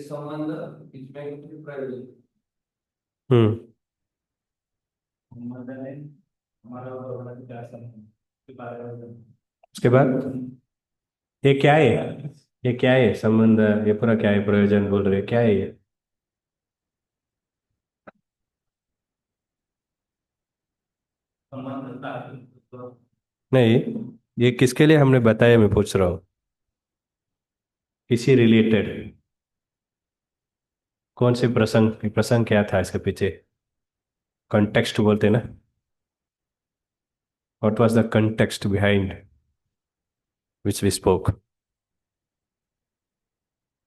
संबंध इसमें कुछ प्रयोजन हम्म। संबंध है हमारा और भगवान का क्या संबंध के बारे में। उसके बाद ये क्या है? ये क्या है संबंध? ये पूरा क्या है? प्रयोजन बोल रहे हैं, क्या है ये? संबंध का नहीं, ये किसके लिए हमने बताया, मैं पूछ रहा हूँ। किसी रिलेटेड? कौन से प्रसंग? प्रसंग क्या था इसके पीछे? कॉन्टेक्स्ट बोलते हैं ना। What was the context behind which we spoke?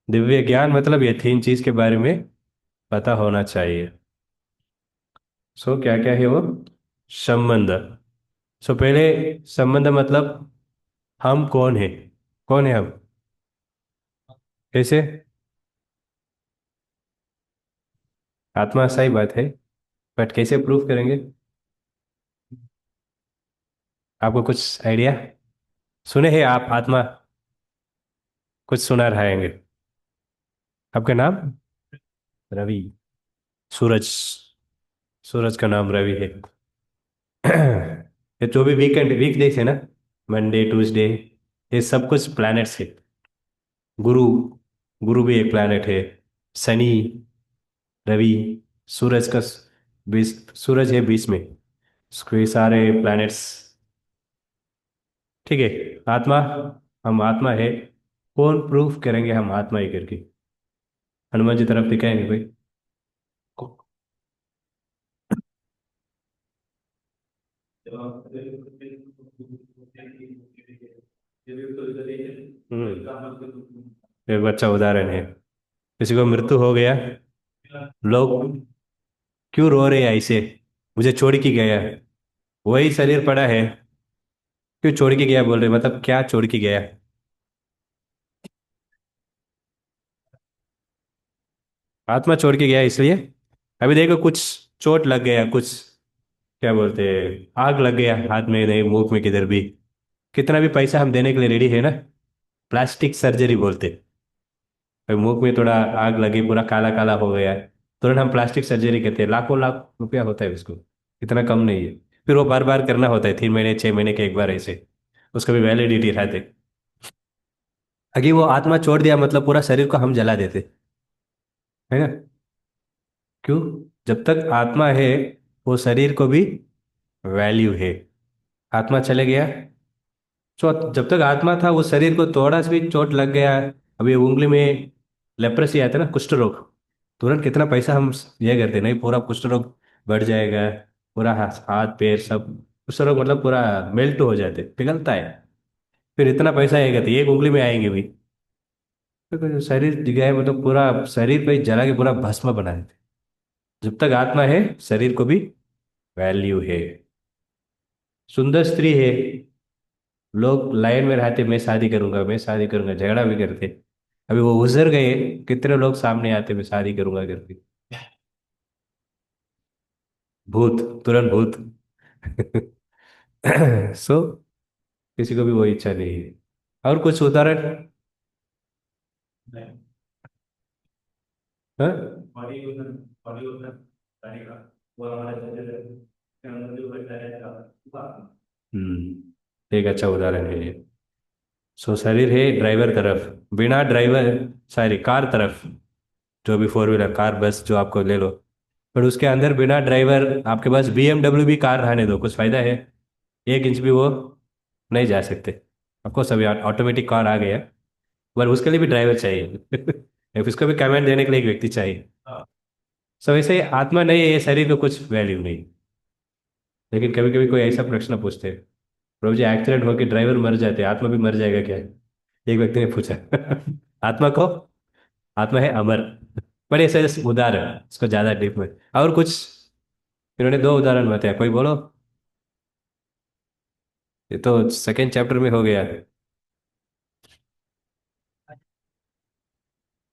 दिव्य ज्ञान मतलब ये तीन चीज के बारे में पता होना चाहिए। सो क्या क्या है वो? संबंध। सो पहले संबंध मतलब हम कौन है? कौन है हम? कैसे? आत्मा, सही बात है, बट कैसे प्रूफ करेंगे? आपको कुछ आइडिया? सुने हैं आप आत्मा? कुछ सुना रहेंगे। आपका नाम? रवि। सूरज। सूरज का नाम रवि है। ये जो भी वीकेंड वीक डेज है ना, मंडे ट्यूसडे, ये सब कुछ प्लैनेट्स है। गुरु, गुरु भी एक प्लैनेट है। शनि, रवि, सूरज का बीच, सूरज है बीच में। उसको ये सारे प्लैनेट्स। ठीक है। आत्मा, हम आत्मा है। कौन प्रूफ करेंगे? हम आत्मा ही करके हनुमान जी तरफ दिखाएंगे भाई। हम्म। एक अच्छा उदाहरण है। किसी को मृत्यु हो गया, लोग क्यों रो रहे हैं ऐसे? मुझे छोड़ के गया है। वही शरीर पड़ा है, क्यों छोड़ के गया बोल रहे? मतलब क्या छोड़ के गया? आत्मा छोड़ के गया इसलिए। अभी देखो, कुछ चोट लग गया, कुछ क्या बोलते हैं, आग लग गया हाथ में, नहीं मुंह में, किधर भी। कितना भी पैसा हम देने के लिए रेडी है ना। प्लास्टिक सर्जरी बोलते। भाई मुंह में थोड़ा आग लगी, पूरा काला काला हो गया है, तुरंत हम प्लास्टिक सर्जरी करते हैं। लाखों लाख रुपया होता है उसको। इतना कम नहीं है। फिर वो बार बार करना होता है, 3 महीने 6 महीने के एक बार ऐसे। उसका भी वैलिडिटी रहते। अगर वो आत्मा छोड़ दिया मतलब पूरा शरीर को हम जला देते, है ना? क्यों? जब तक आत्मा है, वो शरीर को भी वैल्यू है। आत्मा चले गया, चोट, जब तक आत्मा था वो शरीर को थोड़ा सा भी चोट लग गया, अभी उंगली में लेप्रेसी आता है ना, कुष्ठ रोग, तुरंत कितना पैसा हम ये करते, नहीं पूरा कुष्ठ रोग बढ़ जाएगा, पूरा हाथ पैर सब कुष्ठ रोग मतलब पूरा मेल्ट हो जाते, पिघलता है। फिर इतना पैसा आएगा तो एक उंगली में आएंगे भी। तो शरीर गया है मतलब पूरा शरीर पे जला के पूरा भस्म बना देते। जब तक आत्मा है, शरीर को भी वैल्यू है। सुंदर स्त्री है, लोग लाइन में रहते, मैं शादी करूंगा मैं शादी करूंगा, झगड़ा भी करते। अभी वो गुजर गए, कितने लोग सामने आते, मैं शादी करूंगा करके। भूत, तुरंत भूत। सो किसी को भी वो इच्छा नहीं है। और कुछ उदाहरण? हाँ? एक अच्छा उदाहरण है ये। सो शरीर है ड्राइवर तरफ, बिना ड्राइवर, सॉरी कार तरफ, जो भी फोर व्हीलर कार बस जो आपको ले लो, पर उसके अंदर बिना ड्राइवर आपके पास BMW भी कार रहने दो, कुछ फायदा है? 1 इंच भी वो नहीं जा सकते। आपको सभी ऑटोमेटिक कार आ गया, पर उसके लिए भी ड्राइवर चाहिए। फिर उसको भी कमेंट देने के लिए एक व्यक्ति चाहिए। सो वैसे ही आत्मा नहीं है, ये शरीर को कुछ वैल्यू नहीं। लेकिन कभी कभी कोई ऐसा प्रश्न पूछते हैं, प्रभु जी एक्सीडेंट होकर ड्राइवर मर जाते, आत्मा भी मर जाएगा क्या? एक व्यक्ति ने पूछा। आत्मा को, आत्मा है अमर। बड़े ऐसे उदाहरण, इसको ज्यादा डीप में और कुछ। इन्होंने 2 उदाहरण बताया, कोई बोलो। ये तो सेकेंड चैप्टर में हो गया।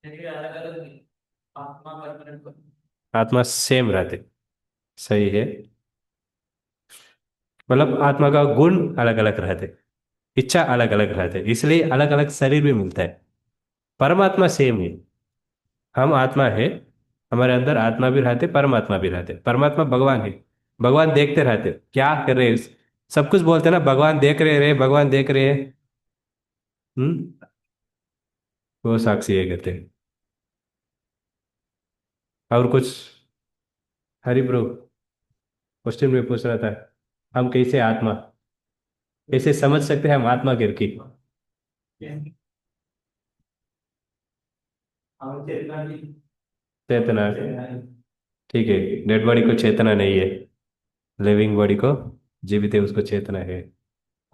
देखिए अलग अलग आत्मा का आत्मा सेम रहते, सही है। मतलब आत्मा का गुण अलग अलग रहते। इच्छा अलग अलग रहते हैं, इसलिए अलग अलग शरीर भी मिलता है। परमात्मा सेम है। हम आत्मा है, हमारे अंदर आत्मा भी रहते, परमात्मा भी रहते। परमात्मा भगवान है। भगवान देखते रहते क्या कर रहे हैं। सब कुछ बोलते हैं ना, भगवान देख रहे भगवान देख रहे हैं। हम्म। वो साक्षी है कहते हैं। और कुछ। हरि ब्रो, क्वेश्चन में पूछ रहा था, हम कैसे आत्मा, कैसे समझ सकते हैं हम आत्मा करके। हम चेतना की चेतना। चेतना है। ठीक है। डेड बॉडी को चेतना नहीं है, लिविंग बॉडी को, जीवित है उसको चेतना है।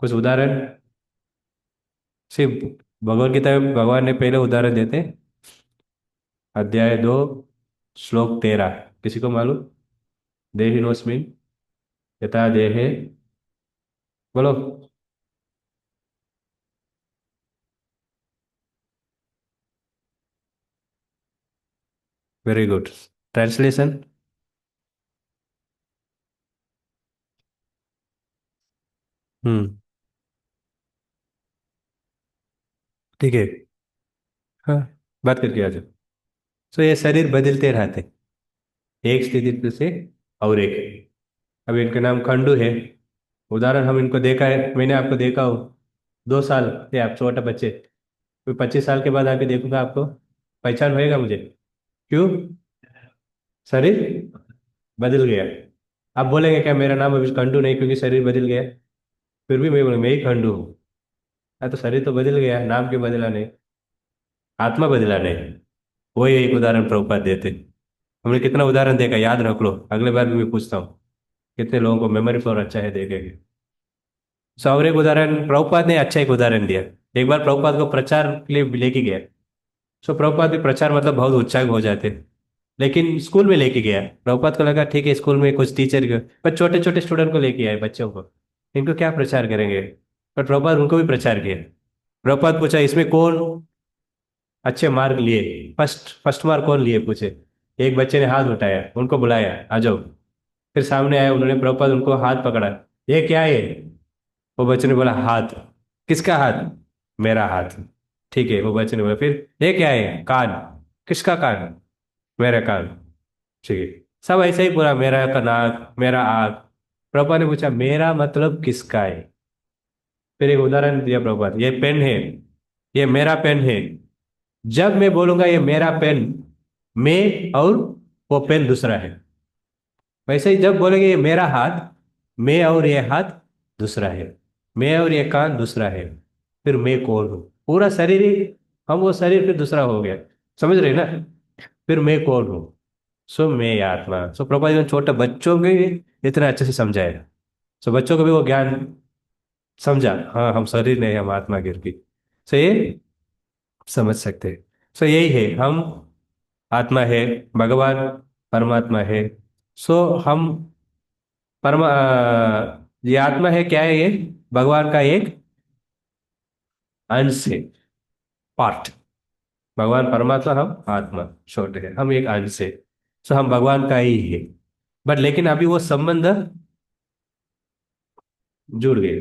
कुछ उदाहरण। सिर्फ भगवत गीता में भगवान ने पहले उदाहरण देते, अध्याय 2 श्लोक 13, किसी को मालूम? देहिनोस्मिन यथा देहे, बोलो। Very good. ट्रांसलेशन। हम्म। ठीक है। हाँ, बात करके आ जाओ। तो ये शरीर बदलते रहते, एक स्थिति से और एक। अभी इनका नाम खंडू है। उदाहरण, हम इनको देखा है, मैंने आपको देखा हो 2 साल थे आप छोटे बच्चे, फिर 25 साल के बाद आके देखूंगा आपको, पहचान होएगा मुझे? क्यों? शरीर बदल गया। आप बोलेंगे क्या मेरा नाम अभी खंडू नहीं क्योंकि शरीर बदल गया? फिर भी मैं बोलूँ मैं ही खंडू हूँ। हाँ, तो शरीर तो बदल गया, नाम क्यों बदला नहीं? आत्मा बदला नहीं। वही एक उदाहरण प्रभुपाद देते। हमने कितना उदाहरण देखा, याद रख लो, अगले बार भी मैं पूछता हूँ। कितने लोगों को मेमोरी पावर अच्छा है देखेंगे। सो और एक उदाहरण प्रभुपाद ने अच्छा एक उदाहरण दिया। एक बार प्रभुपाद को प्रचार के लिए लेके गया। सो प्रभुपाद भी प्रचार मतलब बहुत उत्साह हो जाते, लेकिन स्कूल में लेके गया। प्रभुपाद को लगा ठीक है स्कूल में कुछ टीचर को, पर छोटे छोटे स्टूडेंट को लेके आए, बच्चों को, इनको क्या प्रचार करेंगे। पर प्रभुपाद उनको भी प्रचार किया। प्रभुपाद पूछा इसमें कौन अच्छे मार्क लिए, फर्स्ट फर्स्ट मार्क कौन लिए पूछे। एक बच्चे ने हाथ उठाया, उनको बुलाया आ जाओ। फिर सामने आए, उन्होंने प्रभुपाद उनको हाथ पकड़ा। ये क्या है? वो बच्चे ने बोला हाथ। किसका हाथ? मेरा हाथ। ठीक है, वो बच्चे ने बोला फिर ये क्या है? कान। किसका कान? मेरा कान। ठीक है। सब ऐसे ही पूरा, मेरा का नाक, मेरा आँख। प्रभुपाद ने पूछा मेरा मतलब किसका है? फिर एक उदाहरण दिया प्रभुपाद, ये पेन है, ये मेरा पेन है। जब मैं बोलूंगा ये मेरा पेन, मैं और वो पेन दूसरा है। वैसे ही जब बोलेंगे ये मेरा हाथ, मैं और ये हाथ दूसरा है। मैं और ये कान दूसरा है। फिर मैं कौन हूँ? पूरा शरीर ही, हम वो शरीर फिर दूसरा हो गया। समझ रहे ना? फिर मैं कौन हूँ? सो मैं ये आत्मा। सो प्रभुपाद जी ने छोटे बच्चों को भी इतना अच्छे से समझाया। सो बच्चों को भी वो ज्ञान समझा, हाँ हम शरीर नहीं, हम आत्मा गिर की। सो ये समझ सकते हैं। सो यही है, हम आत्मा है, भगवान परमात्मा है। सो हम ये आत्मा है क्या है? ये भगवान का एक अंश है, पार्ट। भगवान परमात्मा, हम आत्मा छोटे हैं, हम एक अंश है। सो हम भगवान का ही है। बट लेकिन अभी वो संबंध जुड़ गए,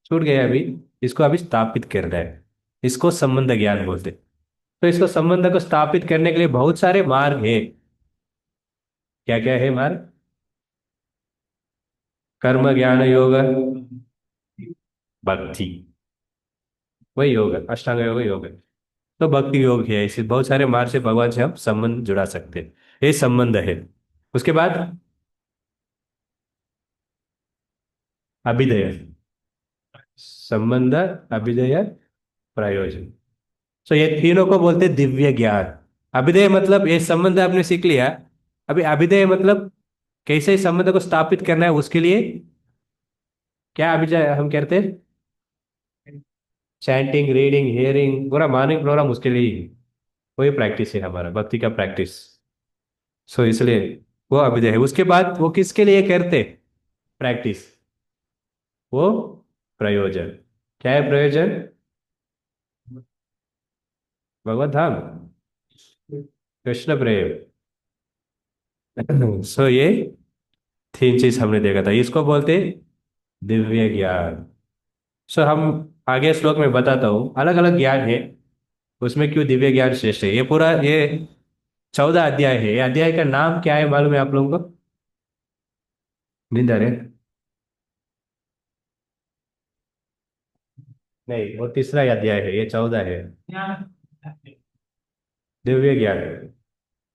छूट गए अभी। इसको अभी स्थापित कर रहा है, इसको संबंध ज्ञान बोलते। तो इसको संबंध को स्थापित करने के लिए बहुत सारे मार्ग है। क्या क्या है मार्ग? कर्म ज्ञान योग, भक्ति, वही योग है, अष्टांग योग योग है। तो भक्ति योग है, ऐसे बहुत सारे मार्ग से भगवान से हम संबंध जुड़ा सकते हैं। ये संबंध है। उसके बाद अभिदय, संबंध, अभिदय, प्रयोजन। तो ये तीनों को बोलते हैं दिव्य ज्ञान। अभिदय मतलब ये संबंध आपने सीख लिया। अभी अभिदय मतलब कैसे इस संबंध को स्थापित करना है, उसके लिए क्या अभिजय हम कहते हैं? चैंटिंग, रीडिंग, हियरिंग, पूरा मॉर्निंग प्रोग्राम उसके लिए ही है। वही प्रैक्टिस है हमारा भक्ति का प्रैक्टिस। सो इसलिए वो अभिदय है। उसके बाद वो किसके लिए करते प्रैक्टिस? वो प्रयोजन। क्या है प्रयोजन? भगवत धाम, कृष्ण प्रेम। सो ये 3 चीज हमने देखा था, इसको बोलते दिव्य ज्ञान। सो हम आगे श्लोक में बताता हूँ, अलग अलग ज्ञान है, उसमें क्यों दिव्य ज्ञान श्रेष्ठ है। ये पूरा ये 14 अध्याय है। ये अध्याय का नाम क्या है मालूम है आप लोगों को? नींद आ रही है? नहीं, वो तीसरा अध्याय है, ये 14 है। दिव्य ज्ञान,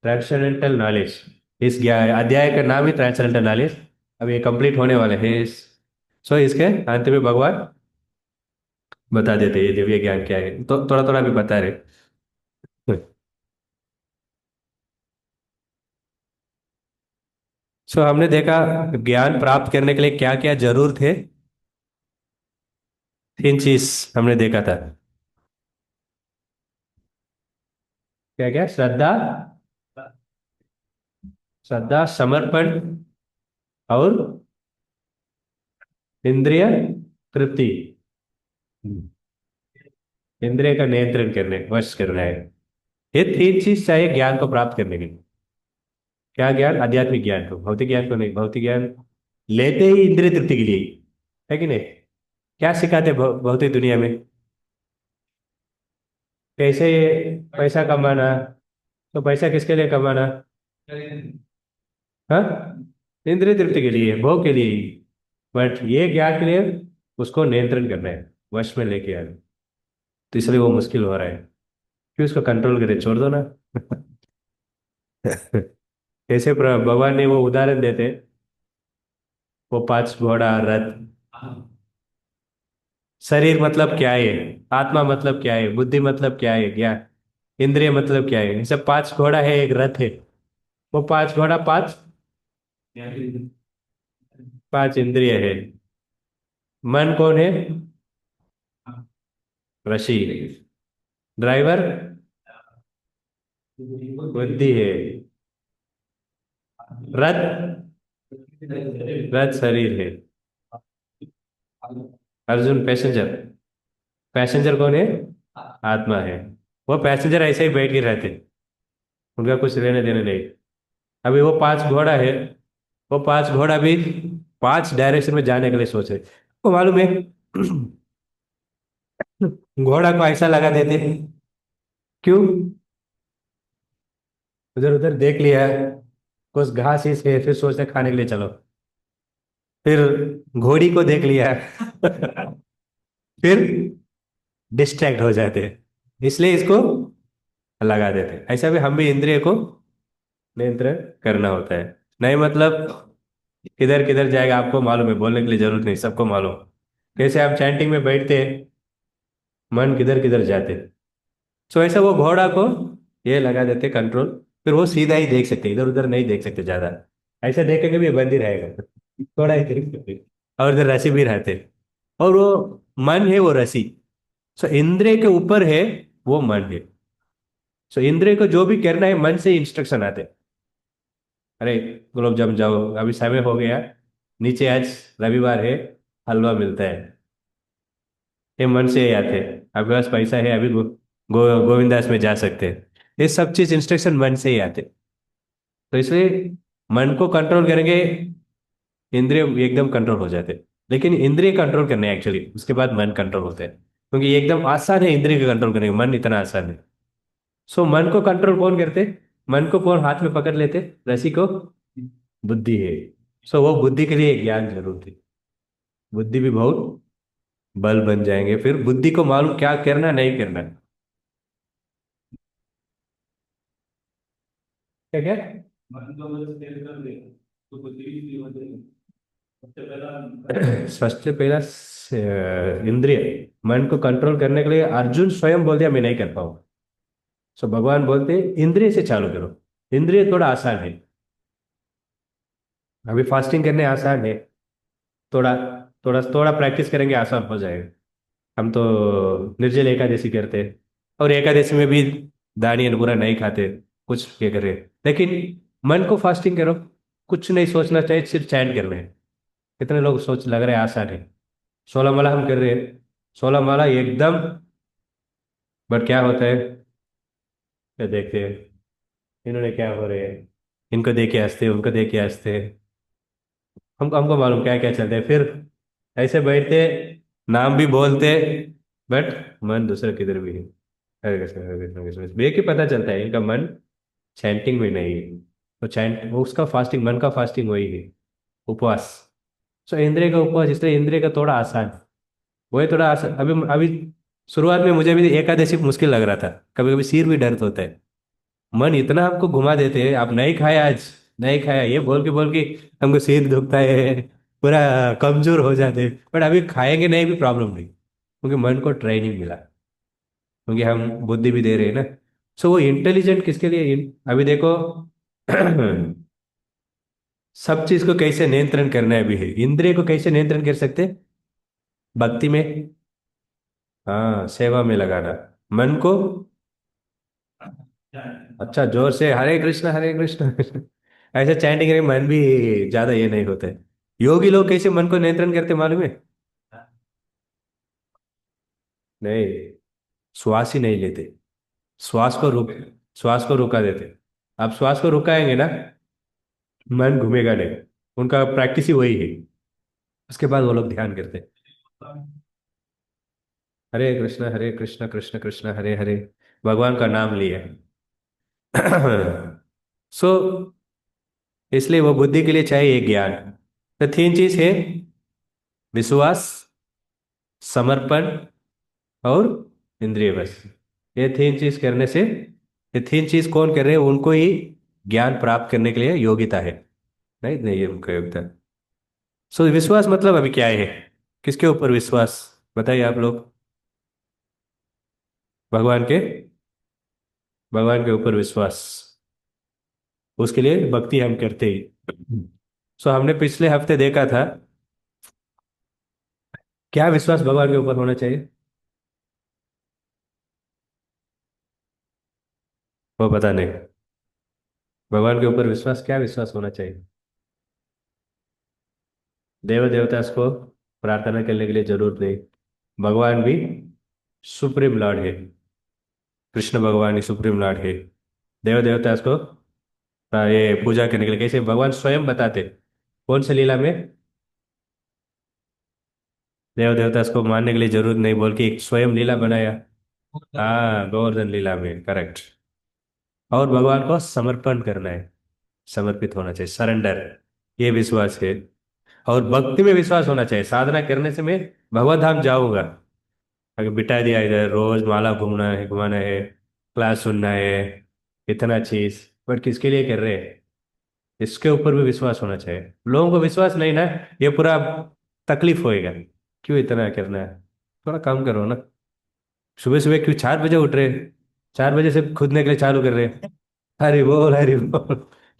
ट्रांसेंडेंटल नॉलेज। इस ज्ञान अध्याय का नाम ही ट्रांसेंडेंटल नॉलेज। अब ये कंप्लीट होने वाले हैं सो इसके अंत में भगवान बता देते हैं ये दिव्य ज्ञान क्या है, तो थोड़ा थोड़ा भी बता रहे। सो हमने देखा ज्ञान प्राप्त करने के लिए क्या क्या जरूर थे। 3 चीज हमने देखा था। क्या क्या? श्रद्धा, श्रद्धा, समर्पण, और इंद्रिय तृप्ति। इंद्रिय का नियंत्रण करने, वश करना है। ये 3 चीज चाहिए ज्ञान को प्राप्त करने के लिए। क्या ज्ञान? आध्यात्मिक ज्ञान को, भौतिक ज्ञान को नहीं। भौतिक ज्ञान लेते ही इंद्रिय तृप्ति के लिए ही, है कि नहीं? क्या सिखाते भौतिक दुनिया में? कैसे पैसा कमाना। तो पैसा किसके लिए कमाना? हाँ, इंद्रिय तृप्ति के लिए, भोग के लिए ही। बट ये ज्ञान के लिए उसको नियंत्रण करना है, वश में लेके आना। तो इसलिए वो मुश्किल हो रहा है। क्यों उसको कंट्रोल करे, छोड़ दो ना। कैसे भगवान ने वो उदाहरण देते, वो 5 घोड़ा रथ। शरीर मतलब क्या है, आत्मा मतलब क्या है, बुद्धि मतलब क्या है, ज्ञान, इंद्रिय मतलब क्या है। सब 5 घोड़ा है, एक रथ है। वो 5 घोड़ा, पांच, 5 इंद्रिय है। मन कौन है? ऋषि। ड्राइवर बुद्धि है। रथ, रथ शरीर है। अर्जुन पैसेंजर। पैसेंजर कौन है? आत्मा है। वो पैसेंजर ऐसे ही बैठ के रहते, उनका कुछ लेने देने नहीं। अभी वो 5 घोड़ा है, वो 5 घोड़ा भी 5 डायरेक्शन में जाने के लिए सोच रहे। वो मालूम है, घोड़ा को ऐसा लगा देते। क्यों? उधर उधर देख लिया, कुछ घास ही है, फिर सोचते खाने के लिए चलो। फिर घोड़ी को देख लिया, फिर डिस्ट्रैक्ट हो जाते हैं। इसलिए इसको लगा देते हैं। ऐसा भी हम भी इंद्रिय को नियंत्रण करना होता है। नहीं मतलब किधर किधर जाएगा आपको मालूम है, बोलने के लिए जरूरत नहीं, सबको मालूम। कैसे आप चैंटिंग में बैठते हैं, मन किधर किधर जाते। सो ऐसा वो घोड़ा को ये लगा देते कंट्रोल। फिर वो सीधा ही देख सकते, इधर उधर नहीं देख सकते ज्यादा। ऐसे देखेंगे भी बंद ही रहेगा, थोड़ा ही देख सकते। और इधर रसी भी रहते। और वो मन है वो रसी। सो इंद्रिय के ऊपर है वो मन है। सो इंद्रिय को जो भी करना है मन से इंस्ट्रक्शन आते। अरे गुलाब जाम जाओ, अभी समय हो गया, नीचे आज रविवार है, हलवा मिलता है। ये मन से ही आते। आपके पास पैसा है, अभी गोविंदास में जा सकते हैं। ये सब चीज इंस्ट्रक्शन मन से ही आते। तो इसलिए मन को कंट्रोल करेंगे, इंद्रिय एकदम कंट्रोल हो जाते। लेकिन इंद्रिय कंट्रोल करने एक्चुअली उसके बाद मन कंट्रोल होते हैं, क्योंकि ये एकदम आसान है इंद्रिय को कंट्रोल करने का, मन इतना आसान है। सो मन को कंट्रोल कौन करते? मन को कौन हाथ में पकड़ लेते? रस्सी को बुद्धि है। सो वो बुद्धि के लिए ज्ञान जरूर थी। बुद्धि भी बहुत बल बन जाएंगे, फिर बुद्धि को मालूम क्या करना नहीं करना। क्या क्या? मन को अगर स्थिर कर दे तो बुद्धि भी स्थिर हो जाएगी। सबसे पहला सबसे पहला इंद्रिय, मन को कंट्रोल करने के लिए अर्जुन स्वयं बोल दिया मैं नहीं कर पाऊँ। सो भगवान बोलते इंद्रिय से चालू करो। इंद्रिय थोड़ा आसान है, अभी फास्टिंग करने आसान है। थोड़ा थोड़ा थोड़ा प्रैक्टिस करेंगे आसान हो जाएगा। हम तो निर्जल एकादशी करते हैं, और एकादशी में भी दानी पूरा नहीं खाते, कुछ ये करे। लेकिन मन को फास्टिंग करो, कुछ नहीं सोचना चाहिए, सिर्फ चैंट करना है। कितने लोग सोच लग रहे हैं आसान है। 16 माला हम कर रहे हैं, 16 माला एकदम। बट क्या होता है, क्या देखते हैं इन्होंने क्या हो रहे हैं, इनको देखे हंसते, उनको देखे हंसते। हमको हमको मालूम क्या क्या चलते हैं। फिर ऐसे बैठते, नाम भी बोलते, बट मन दूसरा किधर भी है। हरे कृष्ण हरे कृष्ण कृष्ण कृष्ण। देख के पता चलता है इनका मन चैंटिंग में नहीं है। तो चैंट वो उसका फास्टिंग, मन का फास्टिंग वही है, उपवास। सो इंद्रिय का उपवास, इसलिए इंद्रिय का थोड़ा आसान, वही थोड़ा आसान। अभी अभी शुरुआत में मुझे भी एकादशी मुश्किल लग रहा था, कभी कभी सिर भी दर्द होता है। मन इतना हमको घुमा देते हैं, आप नहीं खाए आज, नहीं खाया ये बोल के हमको सिर दुखता है, पूरा कमजोर हो जाते हैं। बट अभी खाएंगे नहीं भी प्रॉब्लम नहीं, क्योंकि मन को ट्रेनिंग मिला, क्योंकि हम बुद्धि भी दे रहे हैं ना। सो वो इंटेलिजेंट किसके लिए अभी देखो सब चीज को कैसे नियंत्रण करना है अभी है, इंद्रिय को कैसे नियंत्रण कर सकते हैं? भक्ति में, हाँ सेवा में लगाना। मन को अच्छा जोर से हरे कृष्ण ऐसे चैंटिंग करेंगे, मन भी ज्यादा ये नहीं होता है। योगी लोग कैसे मन को नियंत्रण करते मालूम है? नहीं, श्वास ही नहीं लेते, श्वास को रुक, श्वास को रुका देते। आप श्वास को रुकाएंगे ना, मन घूमेगा नहीं। उनका प्रैक्टिस ही वही है। उसके बाद वो लोग ध्यान करते हैं। हरे कृष्ण कृष्ण कृष्ण हरे हरे, भगवान का नाम लिया सो इसलिए वो बुद्धि के लिए चाहिए ज्ञान। तो तीन चीज है, विश्वास, समर्पण और इंद्रिय बस। ये तीन चीज करने से, ये तीन चीज कौन कर रहे हैं उनको ही ज्ञान प्राप्त करने के लिए योग्यता है। नहीं नहीं, ये उनका योग्यता। सो विश्वास मतलब अभी क्या है, किसके ऊपर विश्वास, बताइए आप लोग। भगवान के, भगवान के ऊपर विश्वास, उसके लिए भक्ति हम करते ही। सो हमने पिछले हफ्ते देखा था, क्या विश्वास भगवान के ऊपर होना चाहिए, वो पता नहीं। भगवान के ऊपर विश्वास, क्या विश्वास होना चाहिए? देव देवता को प्रार्थना करने के लिए जरूरत नहीं, भगवान भी सुप्रीम लॉर्ड है, कृष्ण भगवान ही सुप्रीम लॉर्ड है। देव देवता को ये पूजा करने के लिए कैसे भगवान स्वयं बताते, कौन से लीला में? देव देवता को मानने के लिए जरूरत नहीं बोल के एक स्वयं लीला बनाया। हाँ गोवर्धन लीला में, करेक्ट। और भगवान को समर्पण करना है, समर्पित होना चाहिए, सरेंडर, ये विश्वास है। और भक्ति में विश्वास होना चाहिए, साधना करने से मैं भगवत धाम जाऊंगा। अगर बिठा दिया इधर रोज माला घूमना है, घुमाना है, क्लास सुनना है, इतना चीज, बट किसके लिए कर रहे हैं, इसके ऊपर भी विश्वास होना चाहिए। लोगों को विश्वास नहीं ना, ये पूरा तकलीफ होएगा, क्यों इतना करना है, थोड़ा कम करो ना। सुबह सुबह क्यों 4 बजे उठ रहे, 4 बजे से खुदने के लिए चालू कर रहे हैं, हरी बोल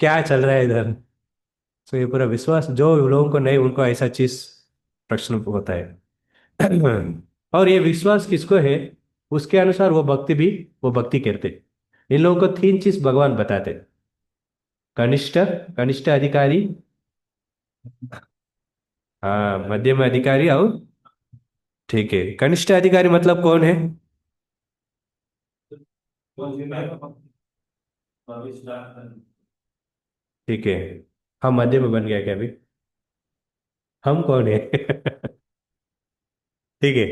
क्या चल रहा है इधर। तो ये पूरा विश्वास, जो लोगों को नहीं उनको ऐसा चीज प्रश्न होता है और ये विश्वास किसको है, उसके अनुसार वो भक्ति भी, वो भक्ति करते। इन लोगों को तीन चीज भगवान बताते, कनिष्ठ, कनिष्ठ अधिकारी, हाँ मध्यम अधिकारी और, ठीक है कनिष्ठ अधिकारी मतलब कौन है? ठीक है, हम मध्य में बन गया क्या अभी, हम कौन है ठीक है,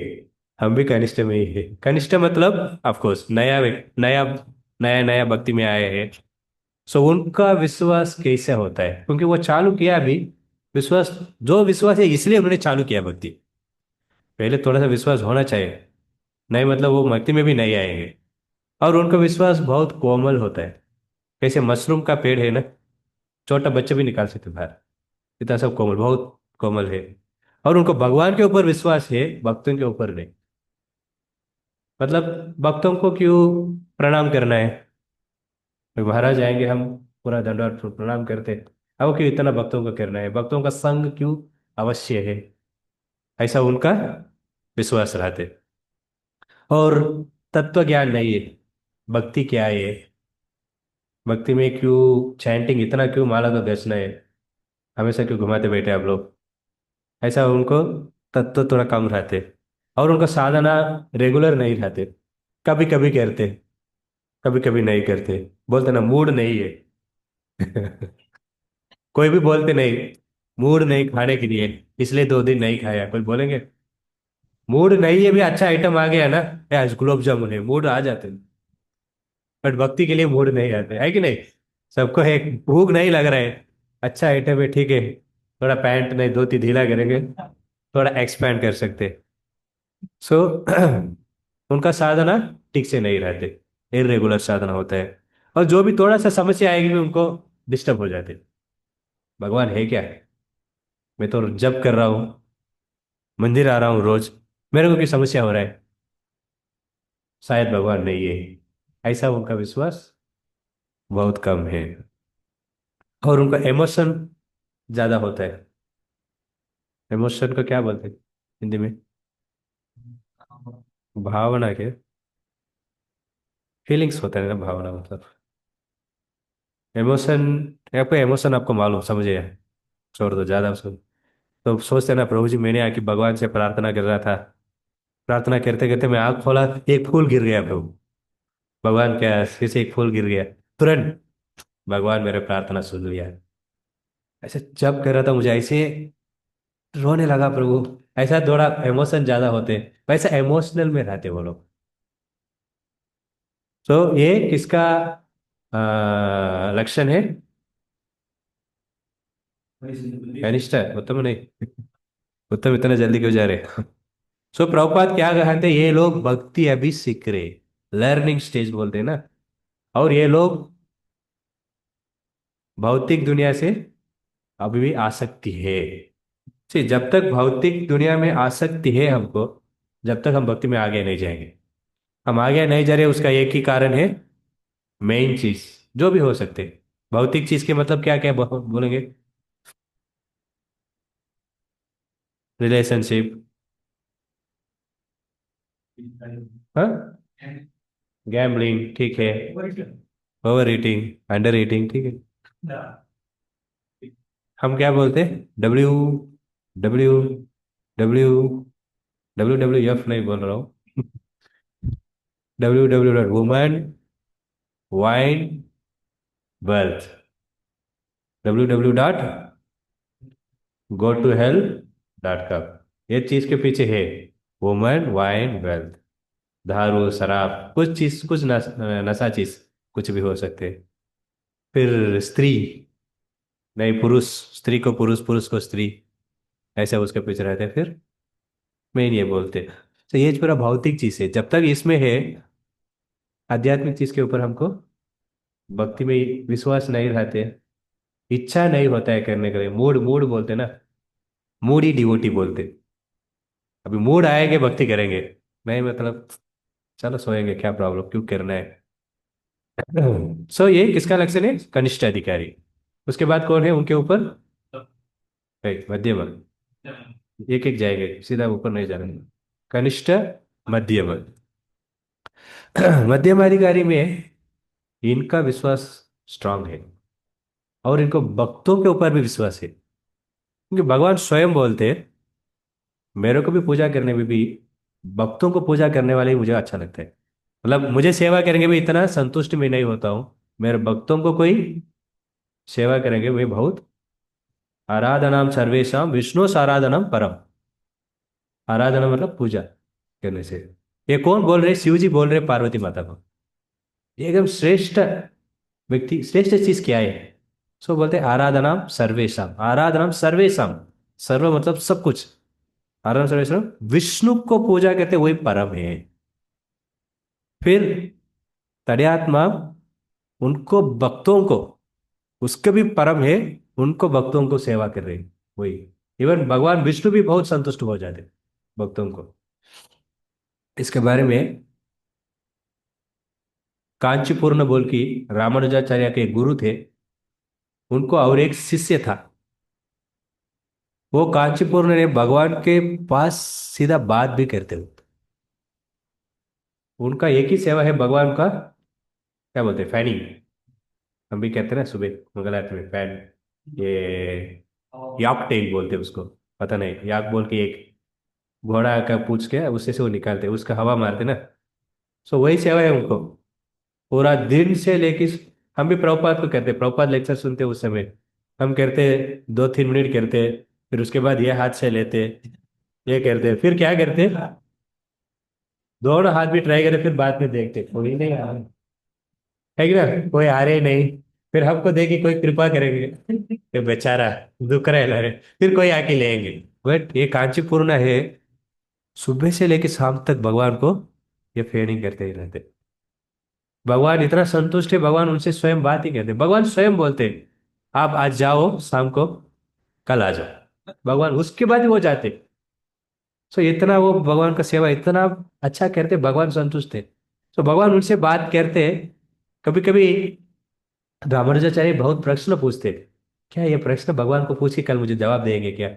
हम भी कनिष्ठ में ही है। कनिष्ठ मतलब ऑफ कोर्स नया नया नया नया भक्ति में आए हैं। सो उनका विश्वास कैसे होता है, क्योंकि वो चालू किया अभी विश्वास, जो विश्वास है इसलिए उन्होंने चालू किया भक्ति। पहले थोड़ा सा विश्वास होना चाहिए, नहीं मतलब वो भक्ति में भी नहीं आएंगे। और उनका विश्वास बहुत कोमल होता है, कैसे मशरूम का पेड़ है ना, छोटा बच्चा भी निकाल सकते बाहर, इतना सब कोमल, बहुत कोमल है। और उनको भगवान के ऊपर विश्वास है, भक्तों के ऊपर नहीं। मतलब भक्तों को क्यों प्रणाम करना है, महाराज आएंगे हम पूरा दंडवत प्रणाम करते, अब क्यों इतना भक्तों को करना है, भक्तों का संग क्यों अवश्य है, ऐसा उनका विश्वास रहते। और तत्व ज्ञान नहीं है, भक्ति क्या है, भक्ति में क्यों चैंटिंग, इतना क्यों माला का गजना है, हमेशा क्यों घुमाते बैठे आप लोग, ऐसा उनको तत्व थोड़ा कम रहते। और उनका साधना रेगुलर नहीं रहते, कभी कभी करते, कभी कभी नहीं करते, बोलते ना मूड नहीं है कोई भी बोलते नहीं, मूड नहीं खाने के लिए, इसलिए 2 दिन नहीं खाया, कोई बोलेंगे? मूड नहीं है भी अच्छा आइटम आ गया ना, यार गुलाब जामुन है, मूड आ जाते हैं। बट भक्ति के लिए मूड नहीं आते है कि नहीं। सबको एक भूख नहीं लग रहा है, अच्छा आइटम है ठीक है, थोड़ा पैंट नहीं धोती ढीला करेंगे, थोड़ा एक्सपैंड कर सकते। सो उनका साधना ठीक से नहीं रहते, इरेगुलर साधना होता है। और जो भी थोड़ा सा समस्या आएगी भी उनको डिस्टर्ब हो जाते। भगवान है क्या, मैं तो जप कर रहा हूँ, मंदिर आ रहा हूँ रोज, मेरे को क्या समस्या हो रहा है, शायद भगवान नहीं है, ऐसा उनका विश्वास बहुत कम है। और उनका इमोशन ज्यादा होता है। इमोशन को क्या बोलते हैं हिंदी में, भावना के, फीलिंग्स होता है ना भावना मतलब, इमोशन। आपको इमोशन आपको मालूम समझे, छोड़ दो ज्यादा उसको। तो सोचते हैं ना, प्रभु जी मैंने आके भगवान से प्रार्थना कर रहा था, प्रार्थना करते करते मैं आँख खोला, एक फूल गिर गया प्रभु। भगवान क्या फिर से एक फूल गिर गया, तुरंत भगवान मेरे प्रार्थना सुन लिया। ऐसे जब कर रहा था मुझे ऐसे रोने लगा प्रभु। ऐसा थोड़ा इमोशन ज्यादा होते, वैसे इमोशनल में रहते वो लोग। तो ये किसका लक्षण है, कनिष्ठ है, उत्तम नहीं। उत्तम इतना जल्दी क्यों जा रहे। सो प्रभुपाद क्या कहते हैं, ये लोग भक्ति अभी सीख रहे, लर्निंग स्टेज बोलते हैं ना। और ये लोग भौतिक दुनिया से अभी भी आसक्ति है। जब तक भौतिक दुनिया में आसक्ति है हमको, जब तक हम भक्ति में आगे नहीं जाएंगे। हम आगे नहीं जा रहे उसका एक ही कारण है, मेन चीज जो भी हो सकते हैं। भौतिक चीज के मतलब क्या क्या बोलेंगे, रिलेशनशिप, हाँ, गैम्बलिंग ठीक है, ओवर ईटिंग, अंडर ईटिंग ठीक है। हम क्या बोलते हैं, डब्ल्यू डब्ल्यू डब्ल्यू WWF नहीं बोल रहा हूँ। WW women, wine, wealth, WW go to hell.com। ये चीज के पीछे है, वुमेन, वाइन, वेल्थ, दारू शराब, कुछ चीज, कुछ नशा चीज, कुछ भी हो सकते हैं। फिर स्त्री, नहीं पुरुष, स्त्री को पुरुष, पुरुष को स्त्री, ऐसे उसके पीछे रहते हैं। फिर मेन ये बोलते हैं। तो ये पूरा भौतिक चीज है, जब तक इसमें है आध्यात्मिक चीज के ऊपर हमको भक्ति में विश्वास नहीं रहते, इच्छा नहीं होता है करने के लिए, मूड मूड बोलते ना, मूड ही डिवोटी बोलते। अभी मूड आएंगे भक्ति करेंगे, नहीं मतलब चलो सोएंगे, क्या प्रॉब्लम, क्यों करना है। सो ये किसका लक्षण है, कनिष्ठ अधिकारी। उसके बाद कौन है उनके ऊपर, मध्यम। एक एक जाएंगे, सीधा ऊपर नहीं जाना, कनिष्ठ, मध्यम। मध्यम अधिकारी में इनका विश्वास स्ट्रांग है, और इनको भक्तों के ऊपर भी विश्वास है, क्योंकि भगवान स्वयं बोलते हैं, मेरे को भी पूजा करने में भी, भक्तों को पूजा करने वाले ही मुझे अच्छा लगता है। मतलब मुझे सेवा करेंगे भी इतना संतुष्ट में नहीं होता हूँ, मेरे भक्तों को कोई सेवा करेंगे वे बहुत, आराधनाम सर्वेशम विष्णु आराधनम परम। आराधना मतलब पूजा करने से। ये कौन बोल रहे, शिव जी बोल रहे पार्वती माता को, ये एकदम श्रेष्ठ व्यक्ति, श्रेष्ठ चीज क्या है। सो बोलते हैं आराधनाम सर्वेशम, आराधनाम सर्वेशम, सर्व मतलब सब कुछ, आराधना सर्वेशम, विष्णु को पूजा करते वही परम है। फिर तड़ियात्मा, उनको भक्तों को, उसके भी परम है, उनको भक्तों को सेवा कर रहे हैं वही। इवन भगवान विष्णु भी बहुत संतुष्ट हो जाते भक्तों को। इसके बारे में कांचीपूर्ण बोल की रामानुजाचार्य के गुरु थे, उनको और एक शिष्य था, वो कांचीपूर्ण ने भगवान के पास सीधा बात भी करते हो। उनका एक ही सेवा है भगवान का, क्या बोलते हैं, फैनिंग। हम भी कहते हैं ना सुबह मंगल आरती में फैन, ये याक टेल बोलते हैं उसको, पता नहीं, याक बोल के एक घोड़ा का पूछ के उससे से वो निकालते हैं, उसका हवा मारते ना। सो वही सेवा है उनको, पूरा दिन से लेके। हम भी प्रभुपाद को करते, प्रभुपाद लेक्चर सुनते उस समय, हम करते 2-3 मिनट करते, फिर उसके बाद ये हाथ से लेते, ये करते, फिर क्या करते, दोनों हाथ भी ट्राई करे, फिर बाद में देखते कोई नहीं आ रहा है कि ना, कोई आ रहे ही नहीं। फिर हमको देखे कोई कृपा करेंगे, ये बेचारा दुख रहा है ला रहे, फिर कोई आके लेंगे। बट ये कांचीपुरम है, सुबह से लेके शाम तक भगवान को ये फेडिंग करते ही रहते। भगवान इतना संतुष्ट है, भगवान उनसे स्वयं बात ही करते, भगवान स्वयं बोलते आप आज जाओ शाम को, कल आ जाओ, भगवान उसके बाद वो जाते। सो इतना वो भगवान का सेवा इतना अच्छा करते, भगवान संतुष्ट थे। तो भगवान उनसे बात करते। कभी कभी रामानुजाचार्य बहुत प्रश्न पूछते, क्या ये प्रश्न भगवान को पूछ के कल मुझे जवाब देंगे क्या?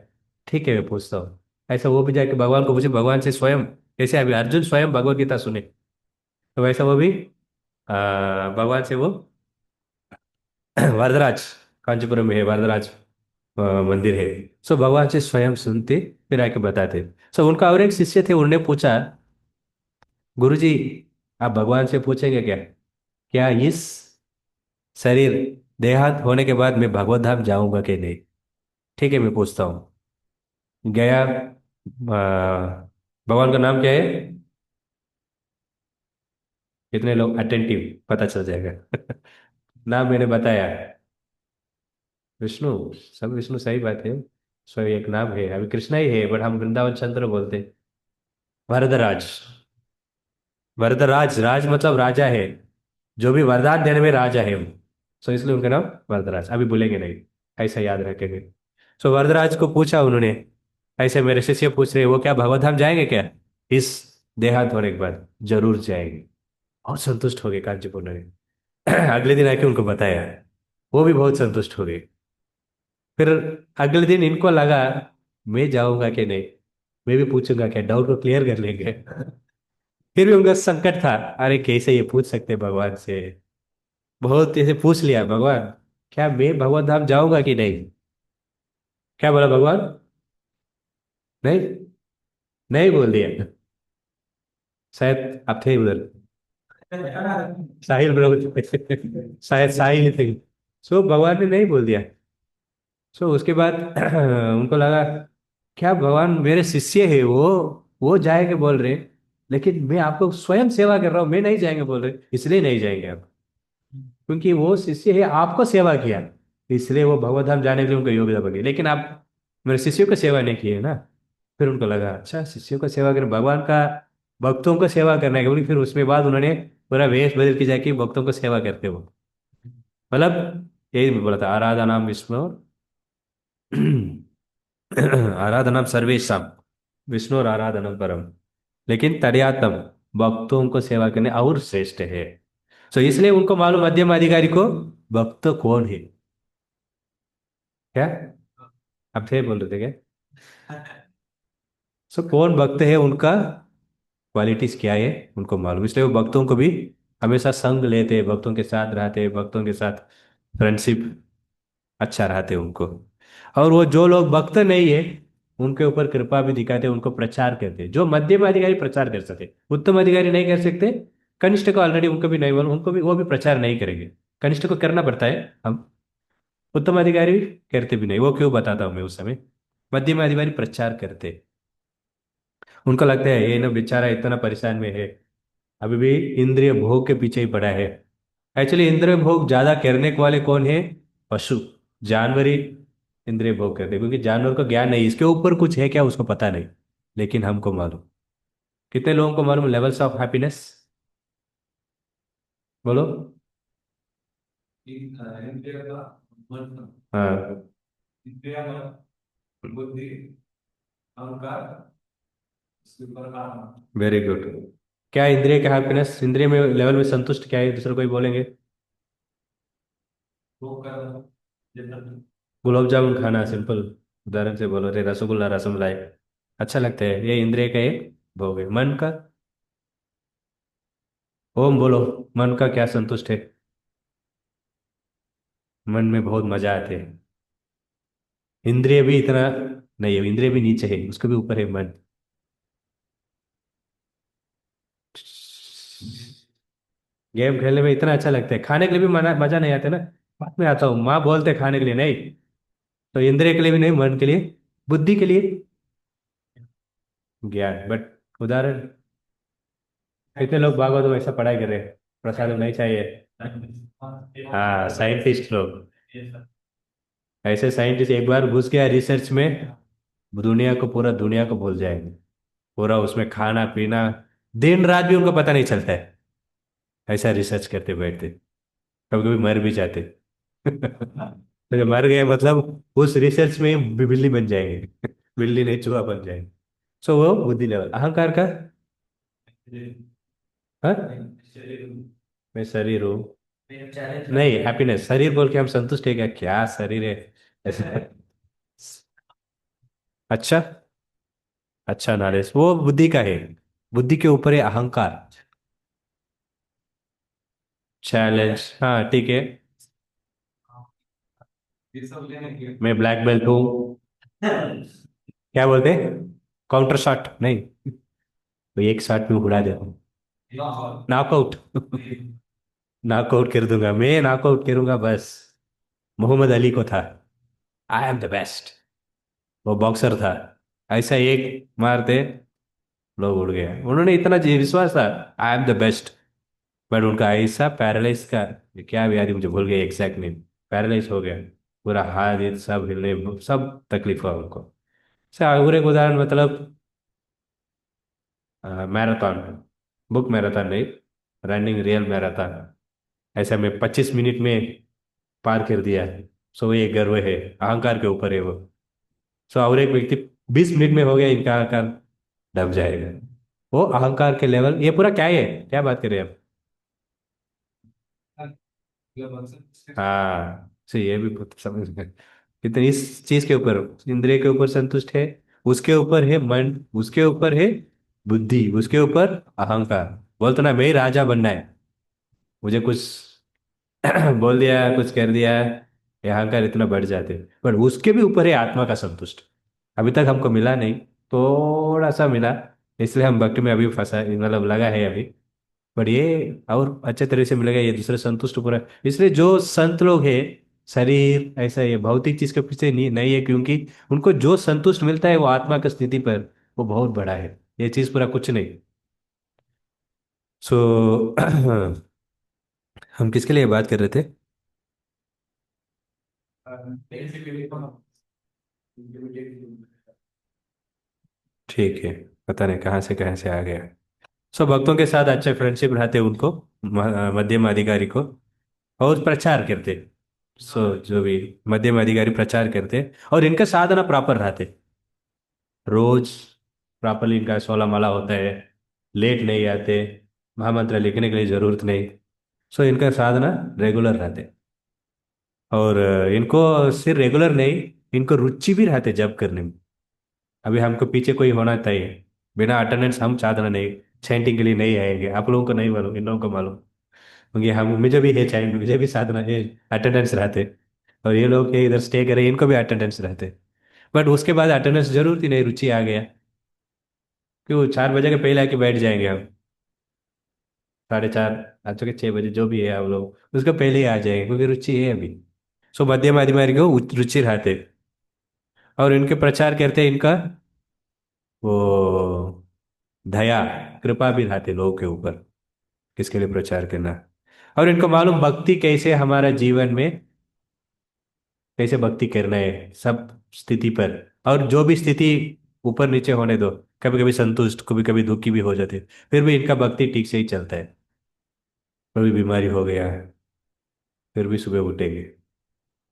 ठीक है मैं पूछता हूँ। ऐसा वो भी जाके भगवान को पूछे, भगवान से स्वयं, जैसे अभी अर्जुन स्वयं भगवत गीता सुने, तो वैसा वो भी भगवान से वो वरदराज, कांचीपुरम में है वरदराज मंदिर है। सो भगवान से स्वयं सुनते, फिर आके बताते। सो उनका और एक शिष्य थे, उन्होंने पूछा, गुरुजी आप भगवान से पूछेंगे क्या, क्या इस शरीर देहांत होने के बाद मैं भगवत धाम जाऊंगा कि नहीं? ठीक है मैं पूछता हूँ। गया, भगवान का नाम क्या है? कितने लोग अटेंटिव, पता चल जाएगा। नाम मैंने बताया, विष्णु। सब विष्णु सही बात है, सो एक नाम है, अभी कृष्णा ही है, बट हम वृंदावन चंद्र बोलते हैं। वरदराज, वरदराज, राज मतलब राजा है, जो भी वरदान देने में राजा है वो। सो इसलिए उनका नाम वरदराज, अभी भूलेंगे नहीं, ऐसा याद रखेंगे। सो वरदराज को पूछा उन्होंने, ऐसे मेरे शिष्य पूछ रहे वो क्या भगवत धाम जाएंगे क्या इस देहांत होने के बाद? जरूर जाएंगे। बहुत संतुष्ट हो गए कांचीपुर ने। अगले दिन आके उनको बताया, वो भी बहुत संतुष्ट हो गए। फिर अगले दिन इनको लगा मैं जाऊंगा कि नहीं, मैं भी पूछूंगा क्या, डाउट को क्लियर कर लेंगे। फिर भी उनका संकट था, अरे कैसे ये पूछ सकते भगवान से, बहुत ऐसे पूछ लिया भगवान, क्या मैं भगवत धाम जाऊंगा कि नहीं? क्या बोला भगवान? नहीं, नहीं बोल दिया। शायद आप थे उधर, साहिल ब्रह्म, शायद साहिल थे। सो भगवान ने नहीं बोल दिया। सो उसके बाद उनको लगा, क्या भगवान मेरे शिष्य है वो जाएंगे बोल रहे, लेकिन मैं आपको स्वयं सेवा कर रहा हूँ, मैं नहीं जाएंगे बोल रहे, इसलिए नहीं जाएंगे आप, क्योंकि वो शिष्य है आपको सेवा किया, इसलिए वो भगवत धाम जाने के लिए उनको योग्यता बनी, लेकिन आप मेरे शिष्यों को सेवा नहीं किए ना। फिर उनको लगा अच्छा शिष्यों को सेवा करना, भगवान का भक्तों को सेवा करना है, क्योंकि फिर उसके बाद उन्होंने पूरा वेश बदल के जाके भक्तों को सेवा करते हो, मतलब यही बोला था, आराधना नाम विष्णु, आराधनम सर्वेशम, विष्णु और आराधनम परम, लेकिन तड़ियातम, भक्तों को सेवा करने और श्रेष्ठ है। सो इसलिए उनको मालूम, मध्यम अधिकारी को भक्त कौन है। क्या आप थे बोल रहे थे क्या? सो कौन भक्त है, उनका क्वालिटीज क्या है उनको मालूम, इसलिए वो भक्तों को भी हमेशा संग लेते, भक्तों के साथ रहते, भक्तों के साथ फ्रेंडशिप अच्छा रहते उनको। और वो जो लोग भक्त नहीं है, उनके ऊपर कृपा भी दिखाते, उनको प्रचार करते, जो मध्यम अधिकारी प्रचार कर सकते, उत्तम अधिकारी नहीं कर सकते। कनिष्ठ को ऑलरेडी उनको भी नहीं बोल, उनको भी वो भी प्रचार नहीं करेंगे, कनिष्ठ को करना पड़ता है हम, उत्तम अधिकारी करते भी नहीं, वो क्यों बताता हूँ मैं उस समय। मध्यम अधिकारी प्रचार करते, उनको लगता है ये ना बेचारा इतना परेशान में है, अभी भी इंद्रिय भोग के पीछे ही पड़ा है। एक्चुअली इंद्रिय भोग ज्यादा करने के वाले कौन है? पशु, जानवर ही इंद्रिय भोग करते हैं, क्योंकि जानवर को ज्ञान नहीं इसके ऊपर कुछ है क्या उसको पता नहीं, लेकिन हमको मालूम। कितने लोगों को मालूम लेवल्स ऑफ हैप्पीनेस? बोलो। इंद्रिय का मन, हाँ, इंद्रिय मन, बुद्धि, अहंकार, इसके ऊपर काम। Very good. क्या इंद्रिय का हैप्पीनेस, इंद्रिय में लेवल में संतुष्ट क्या है, दूसरे कोई बोलेंगे? वो करना, जितना गुलाब जामुन खाना, सिंपल उदाहरण से बोलो रे, रसगुल्ला रसमलाई अच्छा लगता है, ये इंद्रिय का एक भोग है। मन का? ओम बोलो, मन का क्या संतुष्ट है? मन में बहुत मजा आते हैं। इंद्रिय भी इतना नहीं है, इंद्रिय भी नीचे है, उसके भी ऊपर है मन। गेम खेलने में इतना अच्छा लगता है, खाने के लिए भी मना मजा नहीं आता ना, बाद में आता हूँ, माँ बोलते हैं खाने के लिए नहीं, तो इंद्रिय के लिए भी नहीं, मन के लिए, बुद्धि के लिए। ज्ञान, बट उदाहरण, कितने लोग भागवत में ऐसा पढ़ाई कर रहे हैं, प्रसाद नहीं चाहिए। हाँ, साइंटिस्ट लोग, ऐसे साइंटिस्ट एक बार घुस गया रिसर्च में, दुनिया को, पूरा दुनिया को भूल जाएंगे। पूरा उसमें खाना पीना, दिन रात भी उनको पता नहीं चलता है, ऐसा रिसर्च करते बैठते, कभी कभी मर भी जाते। तो जब मर गए मतलब उस रिसर्च में ही बिल्ली बन जाएंगे। बिल्ली नहीं, चूहा बन जाएंगे। सो वो बुद्धि लेवल अहंकार का। हाँ, मैं शरीर हूँ। नहीं, हैप्पीनेस शरीर बोल के हम संतुष्ट है क्या? क्या शरीर है ऐसा। अच्छा, अच्छा नॉलेज वो बुद्धि का है, बुद्धि के ऊपर है अहंकार। चैलेंज, हाँ ठीक है। मैं ब्लैक बेल्ट हूँ। क्या बोलते हैं? काउंटर शॉट नहीं, तो एक शॉट में उड़ा देता हूँ। नॉकआउट। नॉकआउट कर दूंगा, मैं नॉकआउट करूंगा बस। मोहम्मद अली को था, आई एम द बेस्ट, वो बॉक्सर था, ऐसा एक मारते लोग उड़ गए, उन्होंने इतना जी विश्वास था, I am the best. But उनका ऐसा पैरालाइज का, ये क्या भी याद है मुझे, भूल गए एग्जैक्ट नेम, पैरालाइज हो गया, पूरा हाथ ये सब हिलने, सब तकलीफ हुआ उनको। और एक उदाहरण मतलब मैराथन, बुक मैराथन नहीं, रनिंग रियल मैराथन, ऐसा में 25 मिनट में पार कर दिया है। सो ये गर्व है, अहंकार के ऊपर है वो। सो और एक व्यक्ति 20 मिनट में हो गया, इनका अहंकार दब जाएगा। वो अहंकार के लेवल, ये पूरा क्या है, क्या बात कर रहे हैं आप? हाँ, सो ये भी बहुत समझ गए कितनी इस चीज के ऊपर, इंद्रिय के ऊपर संतुष्ट है, उसके ऊपर है मन, उसके ऊपर है बुद्धि, उसके ऊपर अहंकार। बोलते ना मैं ही राजा बनना है, मुझे कुछ बोल दिया, कुछ कर दिया, ये अहंकार इतना बढ़ जाते। पर उसके भी ऊपर है आत्मा का संतुष्ट, अभी तक हमको मिला नहीं, थोड़ा सा मिला, इसलिए हम भक्ति में अभी फंसा, मतलब लगा है अभी। पर ये और अच्छे तरह से मिलेगा, ये दूसरे संतुष्ट पूरा। इसलिए जो संत लोग हैं, शरीर ऐसा ये भौतिक चीज के पीछे नहीं नहीं है, क्योंकि उनको जो संतुष्ट मिलता है वो आत्मा की स्थिति पर, वो बहुत बड़ा है, ये चीज पूरा कुछ नहीं। सो हम किसके लिए बात कर रहे थे? ठीक है, पता नहीं कहाँ से आ गया। सो भक्तों के साथ अच्छे फ्रेंडशिप रहते उनको, मध्यम अधिकारी को, और प्रचार करते। सो जो भी मध्यम अधिकारी प्रचार करते, और इनका साधना प्रॉपर रहते, रोज प्रॉपरली इनका 16 माला होता है, लेट नहीं आते, महामंत्र लिखने के लिए जरूरत नहीं। सो इनका साधना रेगुलर रहते, और इनको सिर्फ रेगुलर नहीं, इनको रुचि भी रहते जब करने में। अभी हमको पीछे कोई होना चाहिए, बिना अटेंडेंस हम साधना नहीं, चैंटिंग के लिए नहीं आएंगे, आप लोगों को नहीं मालूम, इन लोगों को मालूम, क्योंकि हम, मुझे भी है चैंट, मुझे भी साधना है, अटेंडेंस रहते। और ये लोग के इधर स्टे करे, इनको भी अटेंडेंस रहते। बट उसके बाद अटेंडेंस जरूरत ही नहीं, रुचि आ गया, क्यों 4 बजे के पहले आके बैठ जाएंगे हम, 4:30, आज के 6 बजे जो भी है आप लोग उसके पहले ही आ जाएंगे, क्योंकि रुचि है अभी। सो मध्यम अधिकारी को रुचि रहते, और इनके प्रचार करते हैं, इनका वो दया, कृपा भी रहते लोगों के ऊपर, किसके लिए प्रचार करना। और इनको मालूम भक्ति कैसे हमारा जीवन में, कैसे भक्ति करना है सब स्थिति पर, और जो भी स्थिति ऊपर नीचे होने दो, कभी कभी संतुष्ट, कभी कभी दुखी भी हो जाते, फिर भी इनका भक्ति ठीक से ही चलता है। कभी बीमारी हो गया है, फिर भी सुबह उठेंगे,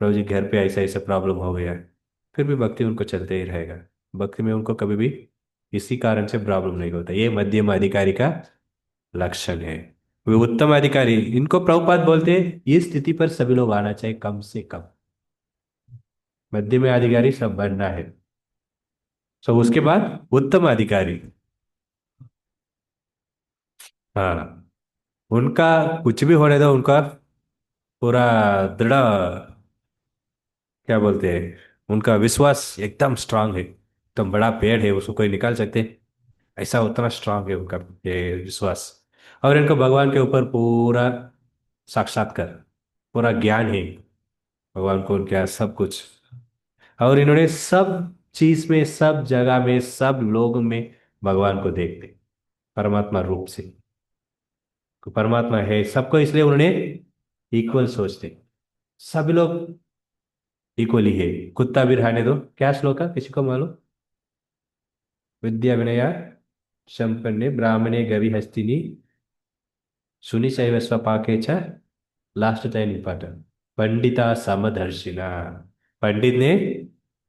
प्रभु जी घर पे ऐसा ऐसा प्रॉब्लम हो गया है, फिर भी भक्ति उनको चलते ही रहेगा। भक्ति में उनको कभी भी किसी कारण से प्रॉब्लम नहीं होता, ये मध्यम अधिकारी का लक्षण है। वे उत्तम अधिकारी, इनको प्रभुपाद बोलते हैं इस स्थिति पर सभी लोग आना चाहिए कम से कम, मध्यम अधिकारी सब बनना है। सो उसके बाद उत्तम अधिकारी, हाँ, उनका कुछ भी होने दो, उनका पूरा दृढ़, क्या बोलते हैं, उनका विश्वास एकदम स्ट्रांग है, एकदम बड़ा पेड़ है उसको कोई निकाल सकते, ऐसा उतना स्ट्रांग है उनका ये विश्वास। और इनको भगवान के ऊपर पूरा साक्षात्कार, पूरा ज्ञान है, भगवान को क्या सब कुछ। और इन्होंने सब चीज में, सब जगह में, सब लोगों में भगवान को देखते, परमात्मा रूप से। तो परमात्मा है सबको, इसलिए उन्होंने इक्वल सोचते, सब लोग इक्वली है। कुत्ता भी रहने दो, क्या श्लोक है किसी को मालूम? विद्या विनया संपन्ने ब्राह्मणे गवि हस्तिनी सुनि शैव स्वपाके च, लास्ट टाइम इंपॉर्टेंट, पंडिता समदर्शिना। पंडित ने,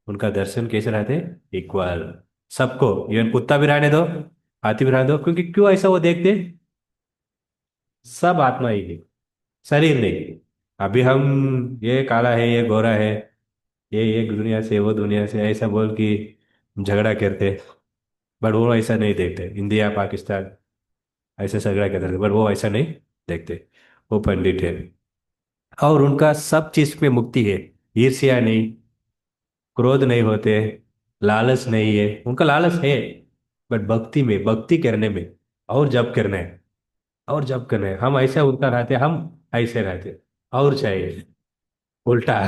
उनका दर्शन कैसे रहते? इक्वल, सबको, इवन कुत्ता भी रहने दो, हाथी भी रहने दो, क्योंकि क्यों ऐसा वो देखते? सब आत्मा ही है, शरीर नहीं। अभी हम ये काला है, ये गोरा है, ये एक दुनिया से वो दुनिया से ऐसा बोल कि झगड़ा करते, बट वो ऐसा नहीं देखते। इंडिया पाकिस्तान ऐसे झगड़ा करते थे, बट वो ऐसा नहीं देखते। वो पंडित है, और उनका सब चीज में मुक्ति है। ईर्ष्या नहीं, क्रोध नहीं होते, लालच नहीं है। उनका लालच है, बट भक्ति में, भक्ति करने में, और जब करना है, और जब करना है। हम ऐसे उनका रहते, हम ऐसे रहते, और चाहिए उल्टा।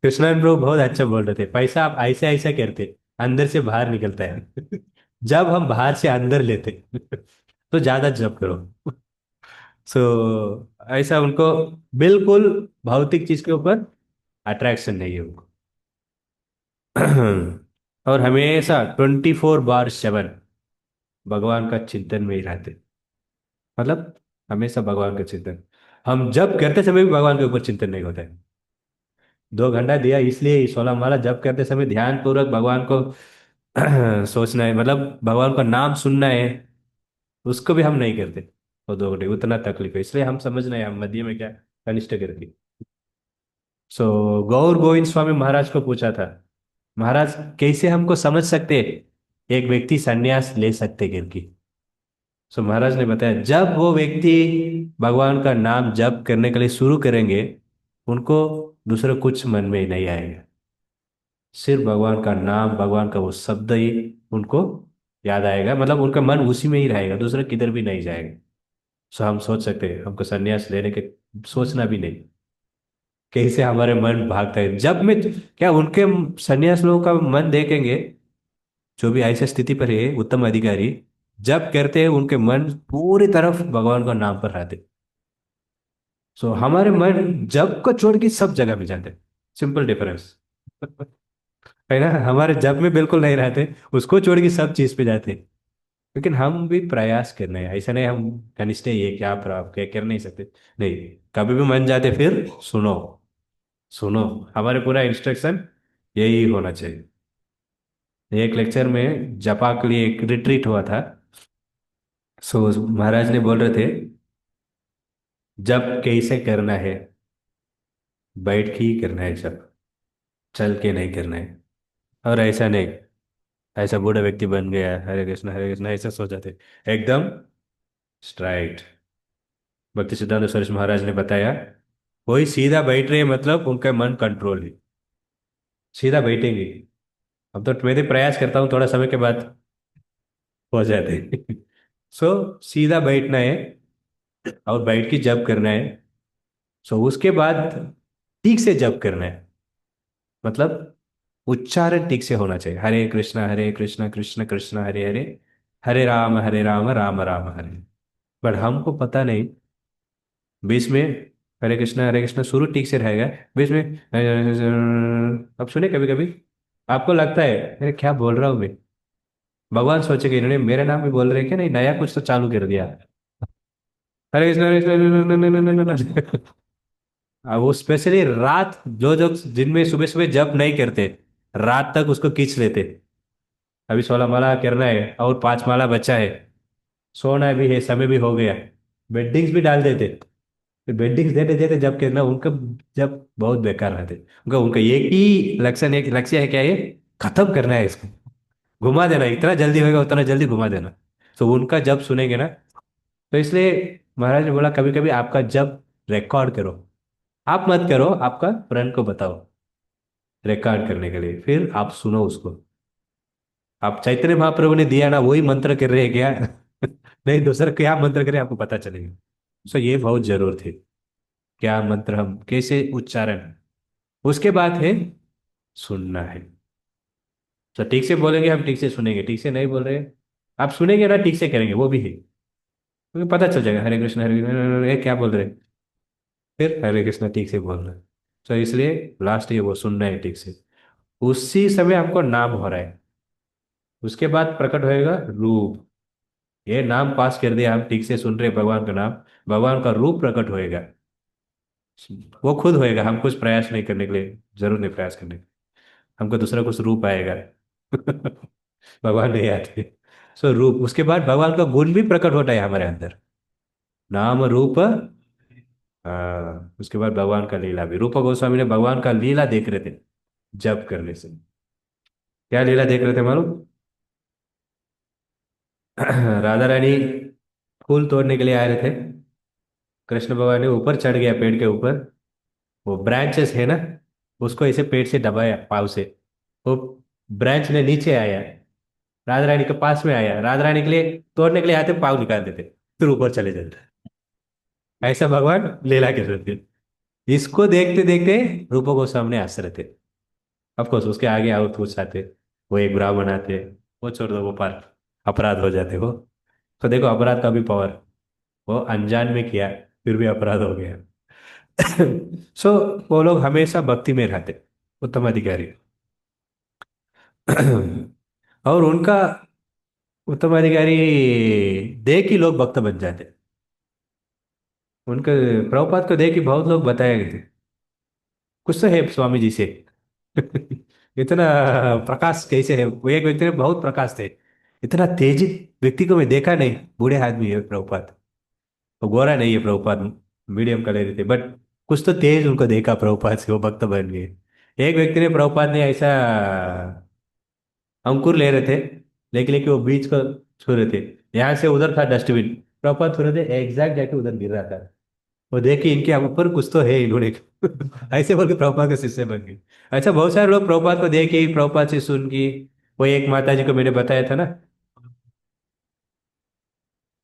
कृष्णन प्रभु बहुत अच्छा बोल रहे थे, पैसा आप ऐसे ऐसे करते, अंदर से बाहर निकलता है। जब हम बाहर से अंदर लेते, तो ज्यादा जब करो। सो ऐसा उनको बिल्कुल भौतिक चीज के ऊपर अट्रैक्शन नहीं है उनको। और हमेशा 24/7 भगवान का चिंतन में ही रहते, मतलब हमेशा भगवान का चिंतन। हम जब करते समय भी भगवान के ऊपर चिंतन नहीं होता है। 2 घंटा दिया इसलिए 16 माला जप करते समय ध्यान पूर्वक भगवान को सोचना है, मतलब भगवान का नाम सुनना है, उसको भी हम नहीं करते। और 2 घंटे उतना तकलीफ है, इसलिए हम समझना है हम मध्य में क्या, कनिष्ठ करके। सो गौर गोविंद स्वामी महाराज को पूछा था, महाराज कैसे हमको समझ सकते एक व्यक्ति संन्यास ले सकते करके। सो महाराज ने बताया, जब वो व्यक्ति भगवान का नाम जप करने के लिए शुरू करेंगे, उनको दूसरा कुछ मन में नहीं आएगा, सिर्फ भगवान का नाम, भगवान का वो शब्द ही उनको याद आएगा, मतलब उनका मन उसी में ही रहेगा, दूसरा किधर भी नहीं जाएगा। सो हम सोच सकते हैं हमको संन्यास लेने के, सोचना भी नहीं, कैसे हमारे मन भागता है जब में। क्या उनके संन्यास लोगों का मन देखेंगे, जो भी ऐसी स्थिति पर है उत्तम अधिकारी, जब करते हैं उनके मन पूरी तरफ भगवान का नाम पर रहते। सो हमारे मन जब को छोड़ के सब जगह में जाते, सिंपल डिफरेंस। है ना, हमारे जब में बिल्कुल नहीं रहते, उसको छोड़ के सब चीज पे जाते। लेकिन हम भी प्रयास करना है, ऐसा नहीं हम कनिष्ठ है, ये क्या प्राप्त क्या कर नहीं सकते। नहीं, कभी भी मन जाते फिर सुनो, सुनो, हमारे पूरा इंस्ट्रक्शन यही होना चाहिए। एक लेक्चर में जपा के लिए एक रिट्रीट हुआ था। सो महाराज ने बोल रहे थे, जब कैसे करना है, बैठ के ही करना है जब, चल के नहीं करना है। और ऐसा नहीं, ऐसा बूढ़ा व्यक्ति बन गया हरे कृष्णा ऐसा सोचा थे, एकदम स्ट्राइट। भक्ति सिद्धांत सरस्वती महाराज ने बताया, कोई सीधा बैठ रहे हैं, मतलब उनका मन कंट्रोल है, सीधा बैठेंगे। अब तो मैं भी प्रयास करता हूँ, थोड़ा समय के बाद हो जाते। सो सीधा बैठना है, और बैठ के जप करना है। सो उसके बाद ठीक से जप करना है, मतलब उच्चारण ठीक से होना चाहिए, हरे कृष्णा कृष्ण कृष्ण हरे हरे, हरे राम राम राम हरे। बट हमको पता नहीं, बीच में हरे कृष्णा शुरू ठीक से रहेगा, बीच में अब सुने कभी कभी आपको लगता है अरे क्या बोल रहा हूँ मैं, भगवान सोचेगा इन्होंने मेरे नाम भी बोल रहे हैं क्या, नहीं नया कुछ तो चालू कर दिया। हरे कृष्णा। अब वो स्पेशली रात, जो जो दिन में सुबह सुबह जब नहीं करते, रात तक उसको खींच लेते। अभी 16 माला करना है और 5 माला बचा है, सोना भी है, समय भी हो गया, बेडिंग्स भी डाल देते। फिर बेडिंग्स देते देते जब करना उनका, जब बहुत बेकार रहते। उनका उनका एक ही लक्ष्य, एक लक्ष्य है, क्या है? खत्म करना है इसको, घुमा देना, इतना जल्दी होगा उतना जल्दी घुमा देना। तो उनका जब सुनेंगे ना, तो इसलिए महाराज ने बोला कभी कभी आपका जब रिकॉर्ड करो, आप मत करो, आपका फ्रेंड को बताओ रिकॉर्ड करने के लिए, फिर आप सुनो उसको। आप चैतन्य महाप्रभु ने दिया ना वही मंत्र कर रहे हैं क्या? नहीं दूसरा क्या मंत्र करें आपको पता चलेगा। सो ये बहुत जरूर थे, क्या मंत्र हम कैसे उच्चारण, उसके बाद है सुनना है। तो ठीक से बोलेंगे हम ठीक से सुनेंगे, ठीक से नहीं बोल रहे आप सुनेंगे ना ठीक से करेंगे, वो भी है, क्योंकि पता चल जाएगा हरे कृष्ण ये क्या बोल रहे हैं, फिर हरे कृष्ण ठीक से बोल रहे हैं। तो इसलिए लास्ट ये वो सुनना है ठीक से, उसी समय हमको नाम हो रहा है, उसके बाद प्रकट होएगा रूप। ये नाम पास कर दिया, हम ठीक से सुन रहे हैं भगवान का नाम, भगवान का रूप प्रकट होएगा, वो खुद होएगा, हम कुछ प्रयास नहीं करने के लिए, जरूर नहीं प्रयास करने के, हमको दूसरा कुछ रूप आएगा। भगवान नहीं आते। सो रूप, उसके बाद भगवान का गुण भी प्रकट होता है हमारे अंदर, नाम रूप। उसके बाद भगवान का लीला भी, रूपा गोस्वामी ने भगवान का लीला देख रहे थे जप करने से। क्या लीला देख रहे थे मालूम? राधा रानी फूल तोड़ने के लिए आ रहे थे, कृष्ण भगवान ने ऊपर चढ़ गया पेड़ के ऊपर, वो ब्रांचेस है ना, उसको ऐसे पेड़ से दबाया पाव से, वो ब्रांच ने नीचे आया, राधा रानी के पास में आया, राधा रानी के लिए तोड़ने के लिए आते पाव निकाल देते, फिर ऊपर चले जाते। ऐसा भगवान लीला कर रहे थे। इसको देखते देखते रूपों को सामने हंस रहे थे। ऑफकोर्स उसके आगे और कुछ आते, वो एक ब्राह्मण आते, वो छोड़ दो, वो पार अपराध हो जाते वो। तो देखो अपराध का भी पावर, वो अनजान में किया फिर भी अपराध हो गया। सो वो लोग हमेशा भक्ति में रहते, उत्तम अधिकारी। और उनका उत्तम अधिकारी देख ही लोग भक्त बन जाते, उनके प्रभुपाद को देख ही बहुत लोग बताए गए थे, कुछ तो है स्वामी जी से। इतना प्रकाश कैसे है, वो एक व्यक्ति में बहुत प्रकाश थे, इतना तेजी व्यक्ति को मैं देखा नहीं। बूढ़े आदमी है प्रभुपाद, वो गोरा नहीं है प्रभुपाद, मीडियम कलर थे, बट कुछ तो तेज उनको देखा प्रभुपाद से, वो भक्त बन गए। एक व्यक्ति ने, प्रभुपाद ने ऐसा अंकुर ले रहे थे, लेकिन लेकिन वो बीज को छू रहे थे, यहाँ से उधर था डस्टबिन, प्रभुपाद छू रहे थे, एग्जैक्ट जाके उधर गिर रहा था। वो देख के इनके ऊपर कुछ तो है इन्होंने। ऐसे बोल के प्रभुपाद के शिष्य बन गए। अच्छा, बहुत सारे लोग प्रभुपाद को देख के ही, प्रभुपाद से सुन की, वो एक माता जी को मैंने बताया था ना।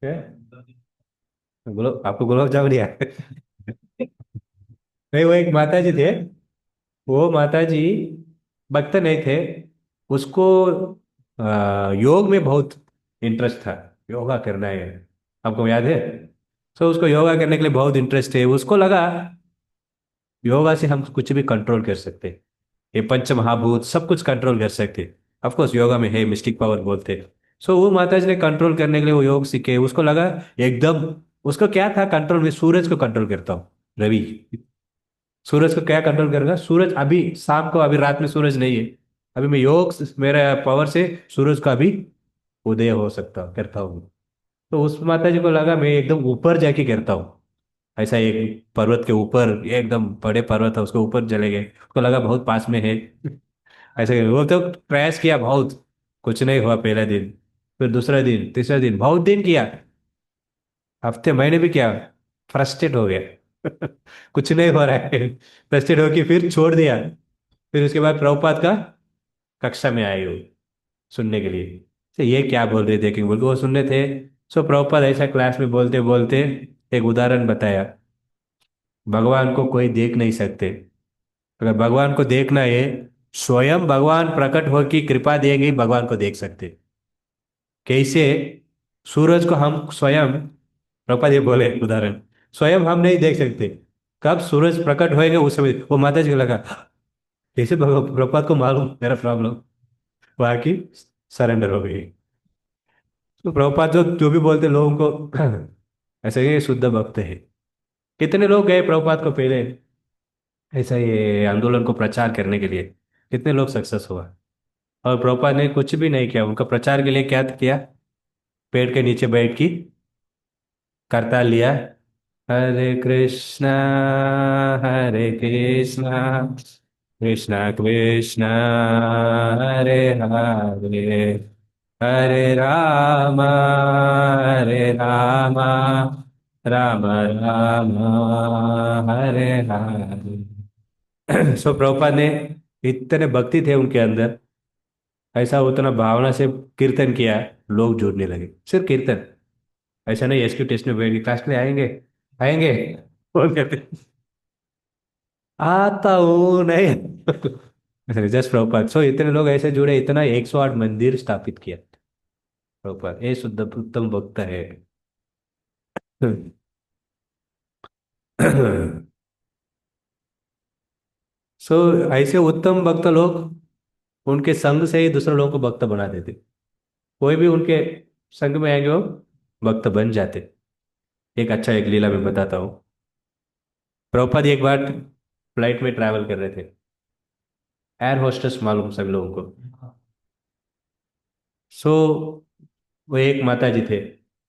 क्या? बोलो, आपको गुलाब जामुन दिया? नहीं, वो एक माता जी थे, वो माता जी भक्त नहीं थे, उसको योग में बहुत इंटरेस्ट था, योगा करना है, आपको याद है? तो उसको योगा करने के लिए बहुत इंटरेस्ट है, उसको लगा योगा से हम कुछ भी कंट्रोल कर सकते, ये पंच महाभूत सब कुछ कंट्रोल कर सकते। ऑफ कोर्स योगा में है मिस्टिक पावर बोलते। सो वो माता जी ने कंट्रोल करने के लिए वो योग सीखे, उसको लगा एकदम, उसको क्या था कंट्रोल में, सूरज को कंट्रोल करता हूँ, रवि, सूरज को क्या कंट्रोल करेगा, सूरज अभी शाम को, अभी रात में सूरज नहीं है, अभी मैं योग मेरा पावर से सूरज का भी उदय हो सकता करता हूँ। तो उस माता जी को लगा मैं एकदम ऊपर जाके करता हूँ, ऐसा एक पर्वत के ऊपर, ये एकदम बड़े पर्वत है उसके ऊपर चले गए, उसको लगा बहुत पास में है। ऐसे वो तो प्रयास किया बहुत, कुछ नहीं हुआ पहला दिन, फिर दूसरा दिन, तीसरा दिन, बहुत दिन किया, हफ्ते महीने भी किया, फ्रस्ट्रेट हो गया। कुछ नहीं हो रहा है, फ्रस्ट्रेट होके फिर छोड़ दिया। फिर उसके बाद प्रभुपाद का कक्षा में आए हो सुनने के लिए, तो ये क्या बोल रहे थे कि बोल के वो सुनने थे। सो प्रभुपाद ऐसा क्लास में बोलते बोलते एक उदाहरण बताया, भगवान को कोई देख नहीं सकते, अगर भगवान को देखना है, स्वयं भगवान प्रकट होकर कृपा देंगे, भगवान को देख सकते। कैसे? सूरज को हम स्वयं, प्रभुपाद ये बोले उदाहरण, स्वयं हम नहीं देख सकते, कब सूरज प्रकट होएगा उस समय। वो माता जी को लगा कैसे प्रभुपाद को मालूम मेरा प्रॉब्लम, वहां की सरेंडर हो गई। तो प्रभुपाद जो जो भी बोलते लोगों को ऐसे ही शुद्ध भक्त है। कितने लोग गए प्रभुपाद को पहले ऐसा ये आंदोलन को प्रचार करने के लिए, कितने लोग सक्सेस हुआ, और प्रभुपाद ने कुछ भी नहीं किया उनका प्रचार के लिए, क्या किया, पेड़ के नीचे बैठ की करताल लिया, हरे कृष्णा कृष्णा कृष्णा हरे हरे, हरे राम राम राम हरे हरे। सो प्रभुपाद ने, इतने भक्ति थे उनके अंदर, ऐसा उतना भावना से कीर्तन किया, लोग जुड़ने लगे, सिर्फ कीर्तन, ऐसा नहीं एसक्यू टेस्ट में बैठ के क्लास में आएंगे, आएंगे, फोन करते, आता हूँ नहीं। जस्ट प्रभुपाद। सो इतने लोग ऐसे जुड़े, इतना 108 मंदिर स्थापित किया प्रभुपाद। ये शुद्ध उत्तम भक्त है। सो ऐसे उत्तम भक्त लोग उनके संग से ही दूसरे लोगों को भक्त बना देते। कोई भी उनके संग में आएंगे वो भक्त बन जाते। एक अच्छा एक लीला मैं बताता हूँ। प्रभुपाद एक बार फ्लाइट में ट्रैवल कर रहे थे। एयर होस्टेस मालूम सभी लोगों को। सो वो एक माता जी थे,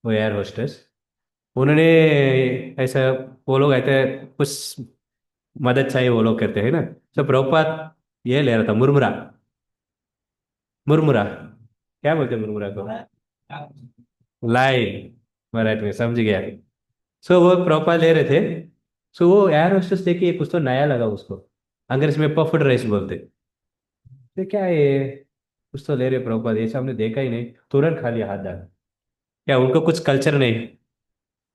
वो एयर होस्टेस। उन्होंने ऐसा, वो लोग ऐसे कुछ मदद चाहिए वो लोग करते हैं ना। तो प्रभुपाद ये ले रहा था मुरमुरा। मुरमुरा क्या बोलते हैं मुरमुरा को? लाई, मराठी में समझ गया। सो वो प्रभुपाद ले रहे थे। सो वो एयर होस्टेस देखिए कुछ तो नया लगा उसको। अंग्रेजी में पफ्ड राइस बोलते। तो क्या है ये, कुछ तो ले रहे प्रभुपाद, ये सब हमने देखा ही नहीं। तुरंत खा लिया हाथ डाल। क्या उनको कुछ कल्चर नहीं?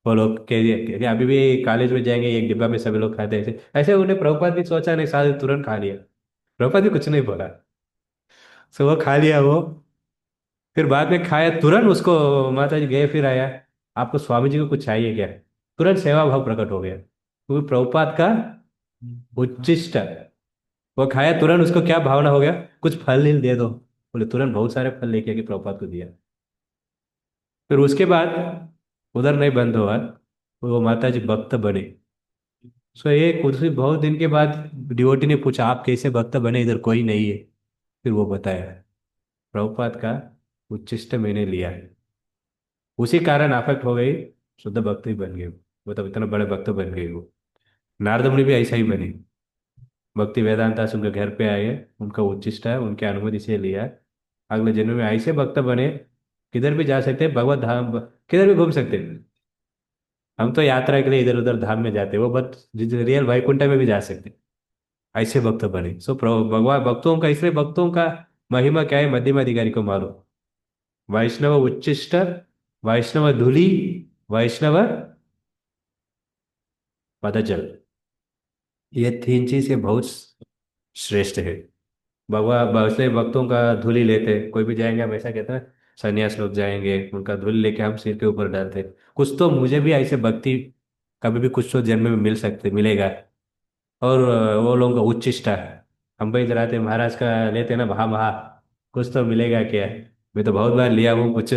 वो लोग कि अभी भी कॉलेज में जाएंगे एक डिब्बा में सभी लोग खाते हैं ऐसे ऐसे। उन्हें प्रभुपाद भी सोचा नहीं, साथ तुरंत खा लिया। प्रभुपाद भी कुछ नहीं बोला। सो वो खा लिया वो। फिर बाद में खाया तुरंत उसको, माता जी गए फिर आया, आपको स्वामी जी को कुछ चाहिए क्या? तुरंत सेवा भाव प्रकट हो गया, क्योंकि प्रभुपाद का उच्चिष्ट। वो खाया तुरंत उसको क्या भावना हो गया, कुछ फल नहीं दे दो। बोले तुरंत बहुत सारे फल लेके आके प्रभुपाद को दिया। फिर उसके बाद उधर नहीं बंद हुआ, वो माता जी भक्त बने। सो ये कुछ बहुत दिन के बाद डिवोटी ने पूछा आप कैसे भक्त बने, इधर कोई नहीं है। फिर वो बताया प्रभुपाद का उच्चिष्ट मैंने लिया है, उसी कारण आफत हो गई, शुद्ध भक्त ही बन गए वो। तब इतना बड़े भक्त बन गए वो। नारद मुनि भी ऐसा ही बने। भक्ति वेदांता से उनके घर पे आए, उनका उच्चिष्ट है, उनकी अनुमति से लिया। अगले जन्म में ऐसे भक्त बने, किधर भी जा सकते हैं भगवत धाम, किधर भी घूम सकते हैं। हम तो यात्रा के लिए इधर उधर धाम में जाते हैं, वो बट रियल वैकुंठ में भी जा सकते हैं। ऐसे भक्त बने। सो भगवान भक्तों का, इसलिए भक्तों का महिमा क्या है मध्यम अधिकारी को मालूम। वैष्णव उच्चिष्ट, वैष्णव धूली, वैष्णव पदजल, ये तीन चीज बहुत श्रेष्ठ है। भगवान वैसे भक्तों का धूली लेते, कोई भी जाएंगे हम ऐसा कहते हैं, सन्यास लोग जाएंगे उनका धूल लेके हम सिर के ऊपर डालते। कुछ तो मुझे भी ऐसे भक्ति कभी भी कुछ तो जन्म में मिल सकते, मिलेगा। और वो लोगों का उच्चिष्टा है, हम भी इधर आते महाराज का लेते ना भा भा, कुछ तो मिलेगा क्या? मैं तो बहुत बार लिया हूँ, कुछ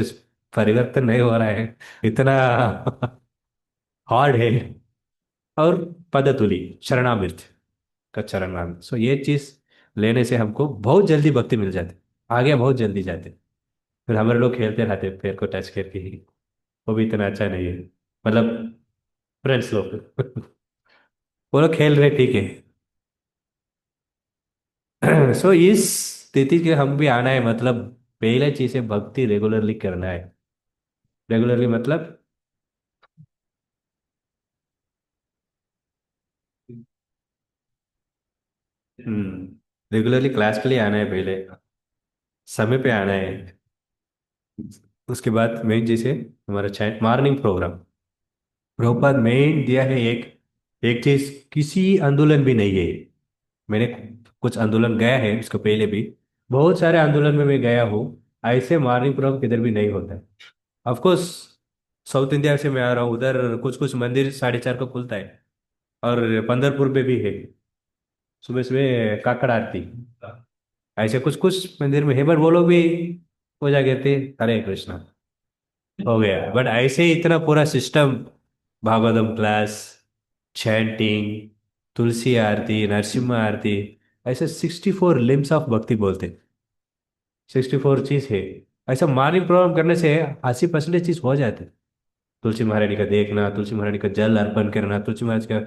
परिवर्तन नहीं हो रहा है, इतना हार्ड है। और पदतुली, शरणामृत का चरणामृत, सो ये चीज लेने से हमको बहुत जल्दी भक्ति मिल जाती, आगे बहुत जल्दी जाते। फिर हमारे लोग खेलते रहते पैर को टच करके ही, वो भी इतना अच्छा नहीं है, मतलब फ्रेंड्स लोग। वो लोग खेल रहे ठीक है। सो इस स्थिति के हम भी आना है, मतलब पहले चीज है भक्ति रेगुलरली करना है। रेगुलरली मतलब रेगुलरली क्लास के लिए आना है पहले, समय पे आना है। उसके बाद मेन चीज है हमारा चैट मॉर्निंग प्रोग्राम। प्रभुपाद मेन दिया है एक, एक चीज किसी आंदोलन भी नहीं है। मैंने कुछ आंदोलन गया है इसको पहले भी, बहुत सारे आंदोलन में मैं गया हूँ, ऐसे मॉर्निंग प्रोग्राम किधर भी नहीं होता है। ऑफ कोर्स साउथ इंडिया से मैं आ रहा हूँ, उधर कुछ कुछ मंदिर 4:30 को खुलता है, और पंदरपुर में भी है सुबह सुबह काकड़ आरती। ऐसे कुछ कुछ मंदिर में है, पर वो लोग भी पूजा करते हरे कृष्णा हो गया। बट ऐसे ही इतना पूरा सिस्टम, भागवतम क्लास, चैंटिंग, तुलसी आरती, नरसिम्हा आरती, ऐसे 64 लिम्स ऑफ भक्ति बोलते, 64 चीज है। ऐसा मॉर्निंग प्रोग्राम करने से 80% चीज हो जाते। तुलसी महारानी का देखना, तुलसी महारानी का जल अर्पण करना, तुलसी महाराज का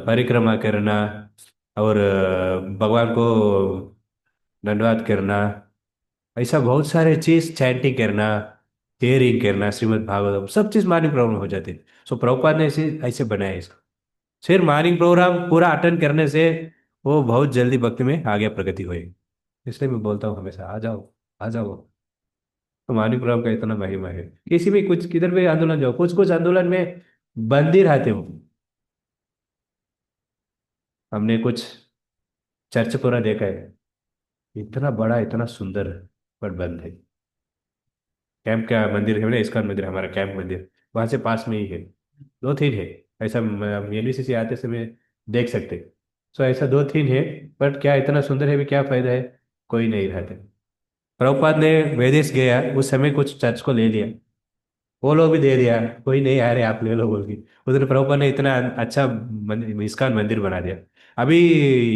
परिक्रमा करना, और भगवान को धन्यवाद करना, ऐसा बहुत सारे चीज, चैंटिंग करना, हेयरिंग करना, श्रीमद् भागवतम, सब चीज मॉर्निंग प्रोग्राम हो जाती है। सो प्रभुपाद ने ऐसे ऐसे बनाया है इसको। फिर मॉर्निंग प्रोग्राम पूरा अटेंड करने से वो बहुत जल्दी भक्ति में आगे प्रगति होएगी। इसलिए मैं बोलता हूँ हमेशा आ जाओ, आ जाओ। तो मॉर्निंग प्रोग्राम का इतना महिमा है। किसी भी कुछ किधर भी आंदोलन जाओ, कुछ कुछ आंदोलन में बंदी रहते हो। हमने कुछ चर्च पूरा देखा है, इतना बड़ा इतना सुंदर, पर बंद है। कैंप का मंदिर है ना, इस्कॉन मंदिर, हमारा कैंप मंदिर वहां से पास में ही है। दो तीन है ऐसा, यूनिवर्सिटी से आते समय देख सकते। सो ऐसा दो तीन है, बट क्या इतना सुंदर है भी क्या फायदा है, कोई नहीं रहते। प्रभुपाद ने विदेश गया उस समय कुछ चर्च को ले लिया, वो लोग भी दे दिया, कोई नहीं आ रहे आप ले लो बोल के। उधर प्रभुपाद ने इतना अच्छा इस्कॉन मंदिर बना दिया। अभी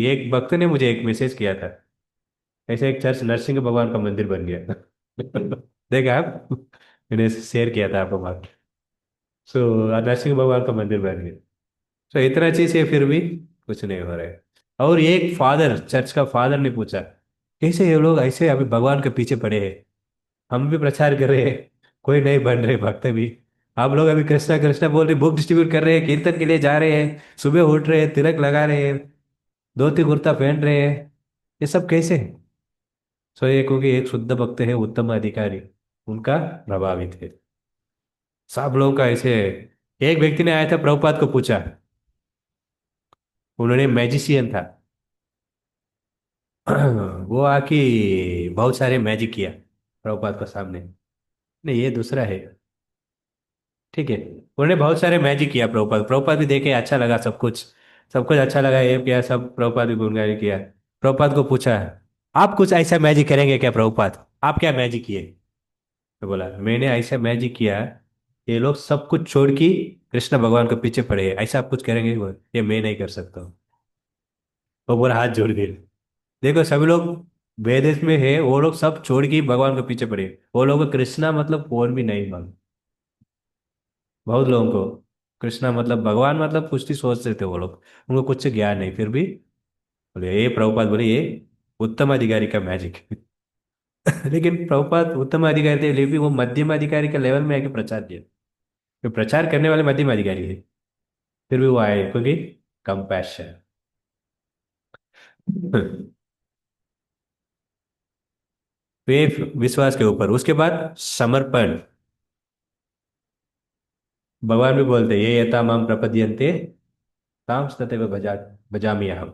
एक भक्त ने मुझे एक मैसेज किया था, ऐसे एक चर्च नरसिंह भगवान का मंदिर बन गया। देखा आप, मैंने शेयर किया था आपको बात। सो नरसिंह भगवान का मंदिर बन गया। तो इतना चीज है फिर भी कुछ नहीं हो रहा है। और एक फादर, चर्च का फादर ने पूछा, कैसे ये लोग ऐसे अभी भगवान के पीछे पड़े हैं, हम भी प्रचार कर रहे हैं, कोई नहीं बन रहे भक्त भी, आप लोग अभी कृष्णा कृष्णा बोल रहे, बुक डिस्ट्रीब्यूट कर रहे हैं, कीर्तन के लिए जा रहे हैं, सुबह उठ रहे हैं, तिलक लगा रहे हैं, धोती कुर्ता पहन रहे हैं, ये सब कैसे? सो ये क्योंकि एक शुद्ध भक्त है, उत्तम अधिकारी, उनका प्रभावित है। सब लोगों का ऐसे। एक व्यक्ति ने आया था, प्रभुपाद को पूछा, उन्होंने मैजिशियन था। वो आके बहुत सारे मैजिक किया प्रभुपाद के सामने। नहीं, ये दूसरा है, ठीक है। उन्होंने बहुत सारे मैजिक किया प्रभुपाद, प्रभुपाद भी देखे, अच्छा लगा सब कुछ, सब कुछ अच्छा लगा, ये किया सब, प्रभुपाद भी गुणगान किया। प्रभुपाद को पूछा, आप कुछ ऐसा मैजिक करेंगे क्या प्रभुपाद, आप क्या मैजिक किए? तो बोला, मैंने ऐसा मैजिक किया, ये लोग सब कुछ छोड़ के कृष्ण भगवान के पीछे पड़े हैं, ऐसा आप कुछ करेंगे? ये मैं नहीं कर सकता हूँ। वो पूरा हाथ जोड़ दिए। देखो सभी लोग वेदेश में है, वो लोग सब छोड़ के भगवान के पीछे पड़े, वो लोग को कृष्णा मतलब कौन भी नहीं मालूम। बहुत लोगों को कृष्णा मतलब भगवान मतलब कुछ ही सोचते थे वो लोग, उनको कुछ ज्ञान नहीं, फिर भी बोले, ये प्रभुपाद बोले, ये उत्तम अधिकारी का मैजिक। लेकिन प्रभुपाद उत्तम अधिकारी थे, लेकिन वो मध्यम अधिकारी के लेवल में आके प्रचार किया। तो प्रचार करने वाले मध्यम अधिकारी है, फिर भी वो आए क्योंकि कंपैशन। तो ये विश्वास के ऊपर, उसके बाद समर्पण। भगवान भी बोलते, ये यथा माम प्रपद्यन्ते ताम तथैव भजा भजामि अहम्।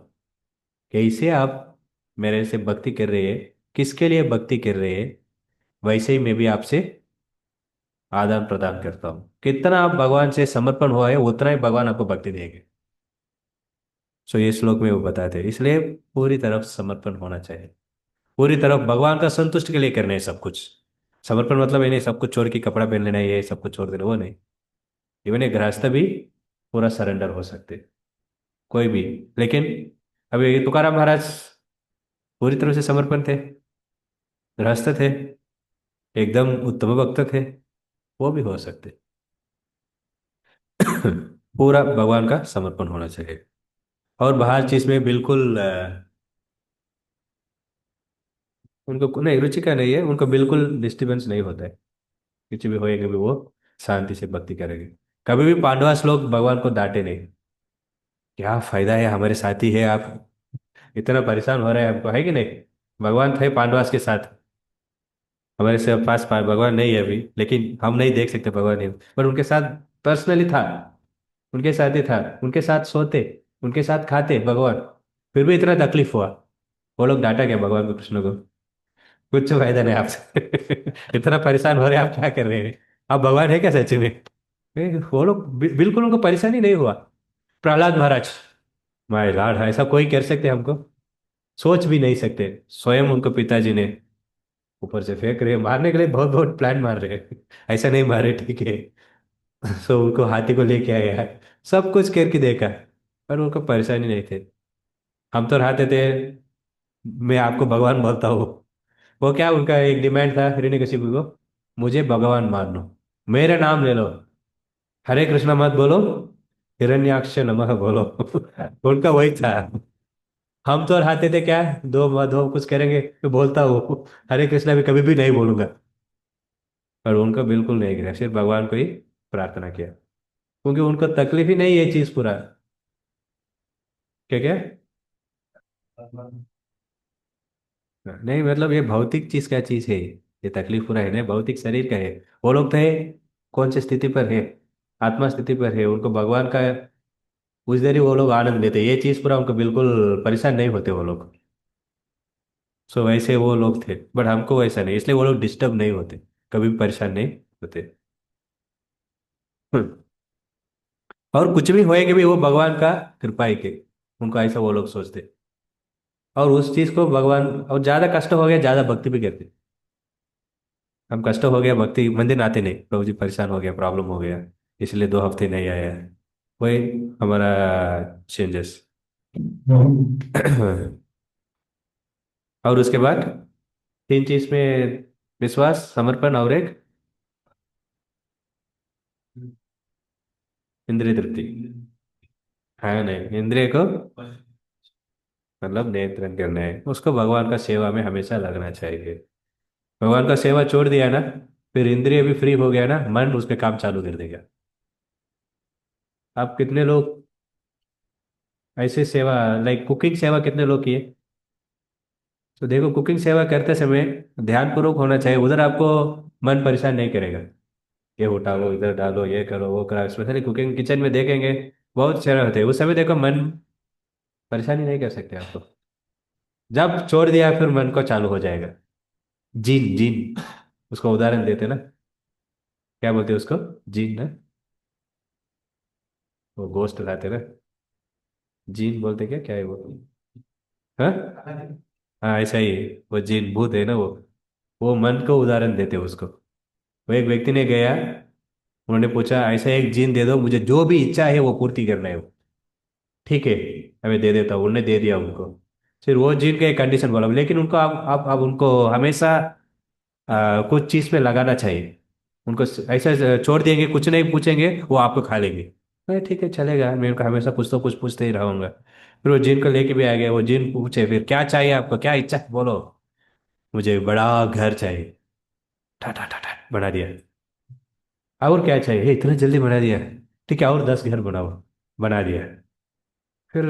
कैसे आप मेरे से भक्ति कर रहे हैं, किसके लिए भक्ति कर रहे हैं, वैसे ही मैं भी आपसे आदान प्रदान करता हूँ। कितना आप भगवान से समर्पण हुआ है, उतना ही भगवान आपको भक्ति देंगे। सो ये श्लोक में वो बताते हैं, इसलिए पूरी तरफ समर्पण होना चाहिए, पूरी तरफ भगवान का संतुष्ट के लिए करना है सब कुछ। समर्पण मतलब ये नहीं सब कुछ छोड़ के कपड़ा पहन लेना है, ये सब कुछ छोड़ देना, वो नहीं। इवन एक गृहस्थ भी पूरा सरेंडर हो सकते, कोई भी। लेकिन अभी ये तुकाराम महाराज पूरी तरह से समर्पण थे, गृहस्थ थे, एकदम उत्तम भक्त थे, वो भी हो सकते। पूरा भगवान का समर्पण होना चाहिए। और बाहर चीज में बिल्कुल उनको नहीं, रुचि का नहीं है, उनको बिल्कुल डिस्टर्बेंस नहीं होता है, कुछ भी होएगा भी वो शांति से भक्ति करेंगे। कभी भी पांडवा श्लोक भगवान को डांटे नहीं, क्या फायदा है, हमारे साथी है आप, इतना परेशान हो रहे हैं हमको, है कि नहीं? भगवान थे पांडवास के साथ, हमारे से पास भगवान नहीं है अभी, लेकिन हम नहीं देख सकते भगवान नहीं, पर उनके साथ पर्सनली था, उनके साथ ही था, उनके साथ सोते, उनके साथ खाते भगवान, फिर भी इतना तकलीफ हुआ। वो लोग डांटा गया भगवान को, कृष्ण को, कुछ फायदा नहीं आपसे। इतना परेशान हो रहे हैं आप, क्या कर रहे हैं, आप भगवान है क्या सच में? वो लोग बिल्कुल उनको परेशानी नहीं हुआ। प्रहलाद महाराज, माय लॉर्ड, ऐसा कोई कर सकते हमको? सोच भी नहीं सकते, स्वयं उनको पिताजी ने ऊपर से फेंक रहे, मारने के लिए बहुत बहुत प्लान मार रहे हैं, ऐसा नहीं मारे, ठीक है। सो उनको हाथी को लेके आया है, सब कुछ करके देखा, पर उनको परेशानी नहीं थे। हम तो रहते थे, मैं आपको भगवान बोलता हूँ। वो क्या, उनका एक डिमांड था हिरण्यकशिपु को, मुझे भगवान मान लो, मेरा नाम ले लो, हरे कृष्णा मत बोलो, हिरण्याक्ष नमः बोलो। उनका वही था। हम तो रहते थे क्या, दो दो कुछ करेंगे तो बोलता हूँ, हरे कृष्णा भी कभी भी नहीं बोलूंगा। पर उनका बिल्कुल नहीं किया, सिर्फ भगवान को ही प्रार्थना किया, क्योंकि उनको तकलीफ ही नहीं है ये चीज पूरा। क्या क्या? नहीं मतलब ये भौतिक चीज क्या चीज है, ये तकलीफ पूरा है ना, भौतिक शरीर का है। वो लोग थे कौन सी स्थिति पर है, आत्मा स्थिति पर है, उनको भगवान का उस देर ही वो लोग आनंद लेते, ये चीज पूरा उनको बिल्कुल परेशान नहीं होते वो लोग। सो वैसे वो लोग थे, बट हमको वैसा नहीं, इसलिए वो लोग डिस्टर्ब नहीं होते, कभी भी परेशान नहीं होते। हम्म। और कुछ भी होएगा भी वो भगवान का कृपा ही के, उनको ऐसा वो लोग सोचते। और उस चीज को भगवान, और ज्यादा कष्ट हो गया ज्यादा भक्ति भी करते। हम कष्ट हो गया भक्ति मंदिर आते नहीं, प्रभु जी परेशान हो गया, प्रॉब्लम हो गया, इसलिए 2 हफ्ते नहीं आया है, वही हमारा चेंजेस। और उसके बाद 3 चीज में, विश्वास, समर्पण, और एक इंद्रिय तृप्ति। हाँ नहीं, इंद्रिय को मतलब नियंत्रण करना है, उसको भगवान का सेवा में हमेशा लगना चाहिए। भगवान का सेवा छोड़ दिया ना, फिर इंद्रिय भी फ्री हो गया ना, मन उस पे काम चालू कर देगा। आप कितने लोग ऐसे सेवा, लाइक कुकिंग सेवा कितने लोग किए? तो देखो, कुकिंग सेवा करते समय ध्यानपूर्वक होना चाहिए, उधर आपको मन परेशान नहीं करेगा, ये उठाओ इधर डालो ये करो वो करो, स्पेशली कुकिंग किचन में देखेंगे बहुत सारे होते हैं, उस समय देखो मन परेशानी नहीं कर सकते आपको। जब छोड़ दिया फिर मन को चालू हो जाएगा। जीन जीन, उसको उदाहरण देते ना, क्या बोलते हैं उसको? जीन ना, वो गोश्त लाते ना, जीन बोलते क्या, क्या है वो? हाँ, हाँ ऐसा ही है। वो जीन भूत है ना वो मन को उदाहरण देते उसको। वो एक व्यक्ति ने गया, उन्होंने पूछा ऐसा एक जीन दे दो मुझे, जो भी इच्छा है वो पूर्ति करना है वो, ठीक है हमें दे देता हूँ, उन्होंने दे दिया उनको। फिर वो जीन का एक कंडीशन बोला, लेकिन उनको आप उनको हमेशा कुछ चीज पे लगाना चाहिए, उनको ऐसा छोड़ देंगे कुछ नहीं पूछेंगे वो आपको खा लेंगे। अरे ठीक है चलेगा, मैं उनको हमेशा कुछ तो कुछ पूछते ही रहूंगा। फिर वो जिन को लेके भी आ गया, वो जिन पूछे फिर क्या चाहिए आपको, क्या इच्छा है? बोलो। मुझे बड़ा घर चाहिए। ठा ठा ठा ठा बना दिया। और क्या चाहिए? इतना जल्दी बना दिया? ठीक है और 10 घर बनाओ। बना दिया। फिर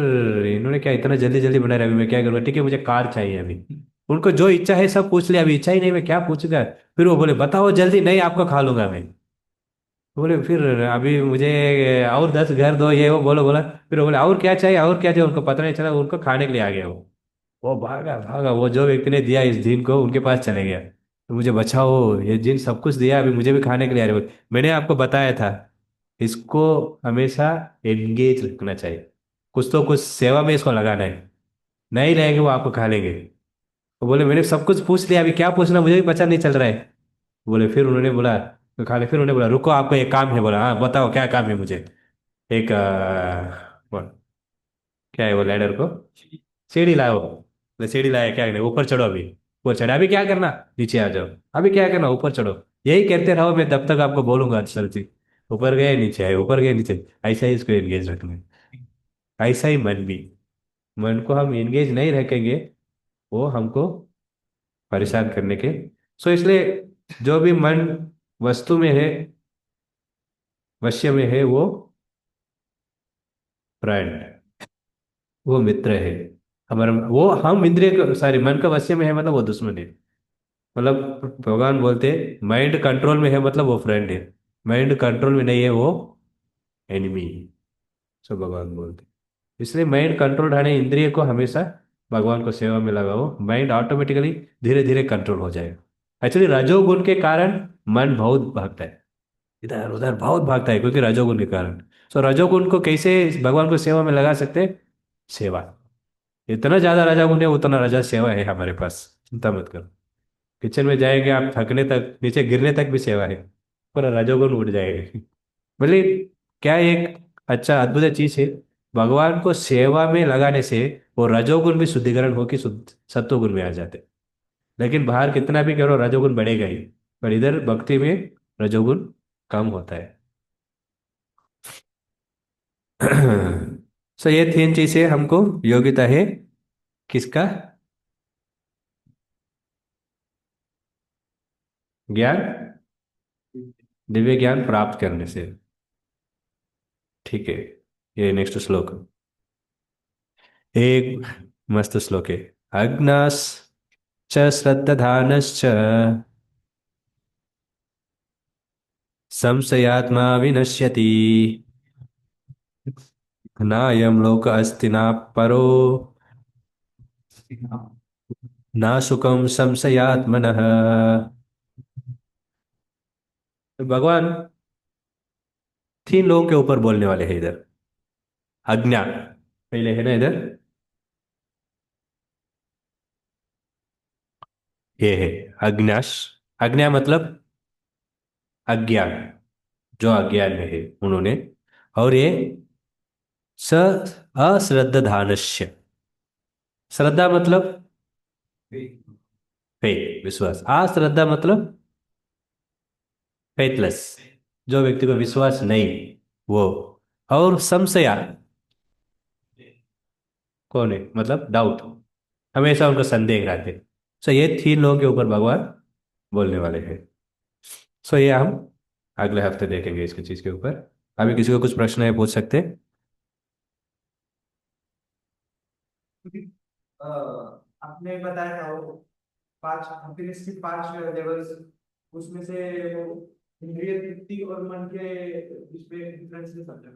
इन्होंने क्या इतना जल्दी जल्दी बना रहा है, अभी मैं क्या करूँगा? ठीक है मुझे कार चाहिए अभी। उनको जो इच्छा है सब पूछ लिया, अभी इच्छा ही नहीं, मैं क्या पूछूंगा? फिर वो बोले बताओ जल्दी, नहीं आपको खा लूंगा मैं। बोले फिर अभी मुझे और 10 घर दो, ये वो बोलो बोला। फिर वो बोले और क्या चाहिए और क्या चाहिए, उनको पता नहीं चला, उनको खाने के लिए आ गया वो भागा भागा, वो जो व्यक्ति ने दिया इस दिन को उनके पास चले गया, तो मुझे बचाओ ये जिन सब कुछ दिया अभी मुझे भी खाने के लिए आ रहे हो। मैंने आपको बताया था, इसको हमेशा एंगेज रखना चाहिए, कुछ तो कुछ सेवा में इसको लगाना है, नहीं रहेंगे वो आपको खा लेंगे। वो बोले मैंने सब कुछ पूछ लिया, अभी क्या पूछना मुझे भी पता नहीं चल रहा है। बोले फिर उन्होंने बोला, तो खा ले, फिर उन्होंने बोला रुको आपको एक काम है, बोला हाँ बताओ क्या काम है मुझे। एक क्या है वो लैडर को, सीढ़ी लाओ, बोले सीढ़ी लाया क्या करना है? ऊपर चढ़ो अभी। ऊपर चढ़े, अभी क्या करना? नीचे आ जाओ। अभी क्या करना? ऊपर चढ़ो। यही करते रहो, मैं तब तक आपको बोलूंगा सर जी। ऊपर गए नीचे आए, ऊपर गए नीचे, ऐसा ही इसको एंगेज रखना है। ऐसा ही मन भी, मन को हम एंगेज नहीं रखेंगे, वो हमको परेशान करने के। सो इसलिए जो भी मन वस्तु में है, वश्य में है, वो फ्रेंड, वो मित्र है हमारा। वो हम इंद्रिय सॉरी मन का वश्य में है मतलब वो दुश्मन है। मतलब भगवान बोलते माइंड कंट्रोल में है मतलब वो फ्रेंड है, माइंड कंट्रोल में नहीं है वो एनिमी है। सो भगवान बोलते, इसलिए माइंड कंट्रोल रहने, इंद्रिय को हमेशा भगवान को सेवा में लगाओ, माइंड ऑटोमेटिकली धीरे धीरे कंट्रोल हो जाएगा। एक्चुअली रजोगुण के कारण मन बहुत भागता है, इधर उधर बहुत भागता है, क्योंकि रजोगुण के कारण। सो रजोगुण को कैसे भगवान को सेवा में लगा सकते हैं? सेवा। इतना ज्यादा रजोगुण है उतना रजा सेवा है हमारे पास, चिंता मत करो। किचन में जाएंगे आप थकने तक, नीचे गिरने तक भी सेवा है, पूरा रजोगुण उठ जाएगा। बोले क्या एक अच्छा अद्भुत चीज है, भगवान को सेवा में लगाने से वो रजोगुण भी शुद्धिकरण होकर शुद्ध सत्वगुण में आ जाते। लेकिन बाहर कितना भी करो रजोगुण बढ़ेगा ही, पर इधर भक्ति में रजोगुण कम होता है। सो ये 3 चीजें हमको योग्यता है, किसका? ज्ञान, दिव्य ज्ञान प्राप्त करने से। ठीक है, ये नेक्स्ट श्लोक, एक मस्त श्लोक है। अग्नास च श्रद्धानश्च संशयात्मा विनश्यति। नायं लोक अस्ति न परो न सुखम संशयात्मनः। तो भगवान तीन लोगों के ऊपर बोलने वाले हैं इधर। अज्ञा पहले है ना इधर, ये है अज्ञास। अज्ञा मतलब अज्ञान, जो अज्ञान में है उन्होंने। और ये स अश्रद्धानस्य। श्रद्धा मतलब फेथ, विश्वास। अश्रद्धा मतलब फेथलेस, जो व्यक्ति को विश्वास नहीं, वो। और संशया, कौन है मतलब डाउट, हमेशा उनको संदेह रहते। सो ये तीन लोगों के ऊपर भगवान बोलने वाले हैं। सो ये हम अगले हफ्ते देखेंगे इसकी चीज के ऊपर। अभी किसी को कुछ प्रश्न है पूछ सकते हैं। अ, आपने बताया था वो पांच हैप्पीनेस के पांच लेवल्स, उसमें से वो इंद्रिय तृप्ति और मन के बीच में डिफरेंस नहीं समझा।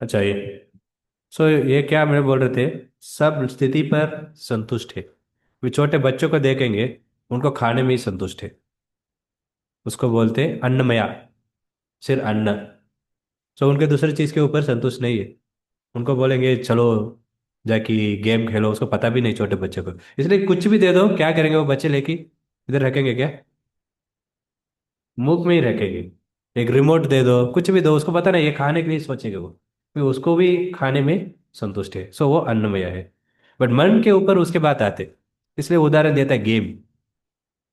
अच्छा, ये सो ये क्या मैं बोल रहे थे, सब स्थिति पर संतुष्ट है। वे छोटे बच्चों को देखेंगे, उनको खाने में ही संतुष्ट है। उसको बोलते हैं अन्नमया, सिर्फ अन्न। सो उनके दूसरी चीज के ऊपर संतुष्ट नहीं है। उनको बोलेंगे चलो जाके गेम खेलो, उसको पता भी नहीं छोटे बच्चे को। इसलिए कुछ भी दे दो, क्या करेंगे वो बच्चे, लेके इधर रखेंगे क्या, मुंह में ही रखेंगे। एक रिमोट दे दो, कुछ भी दो, उसको पता नहीं, ये खाने के लिए सोचेगा वो। फिर उसको भी खाने में संतुष्ट है, सो वो अन्नमय है। बट मन के ऊपर उसके बात आते। इसलिए उदाहरण देता है गेम।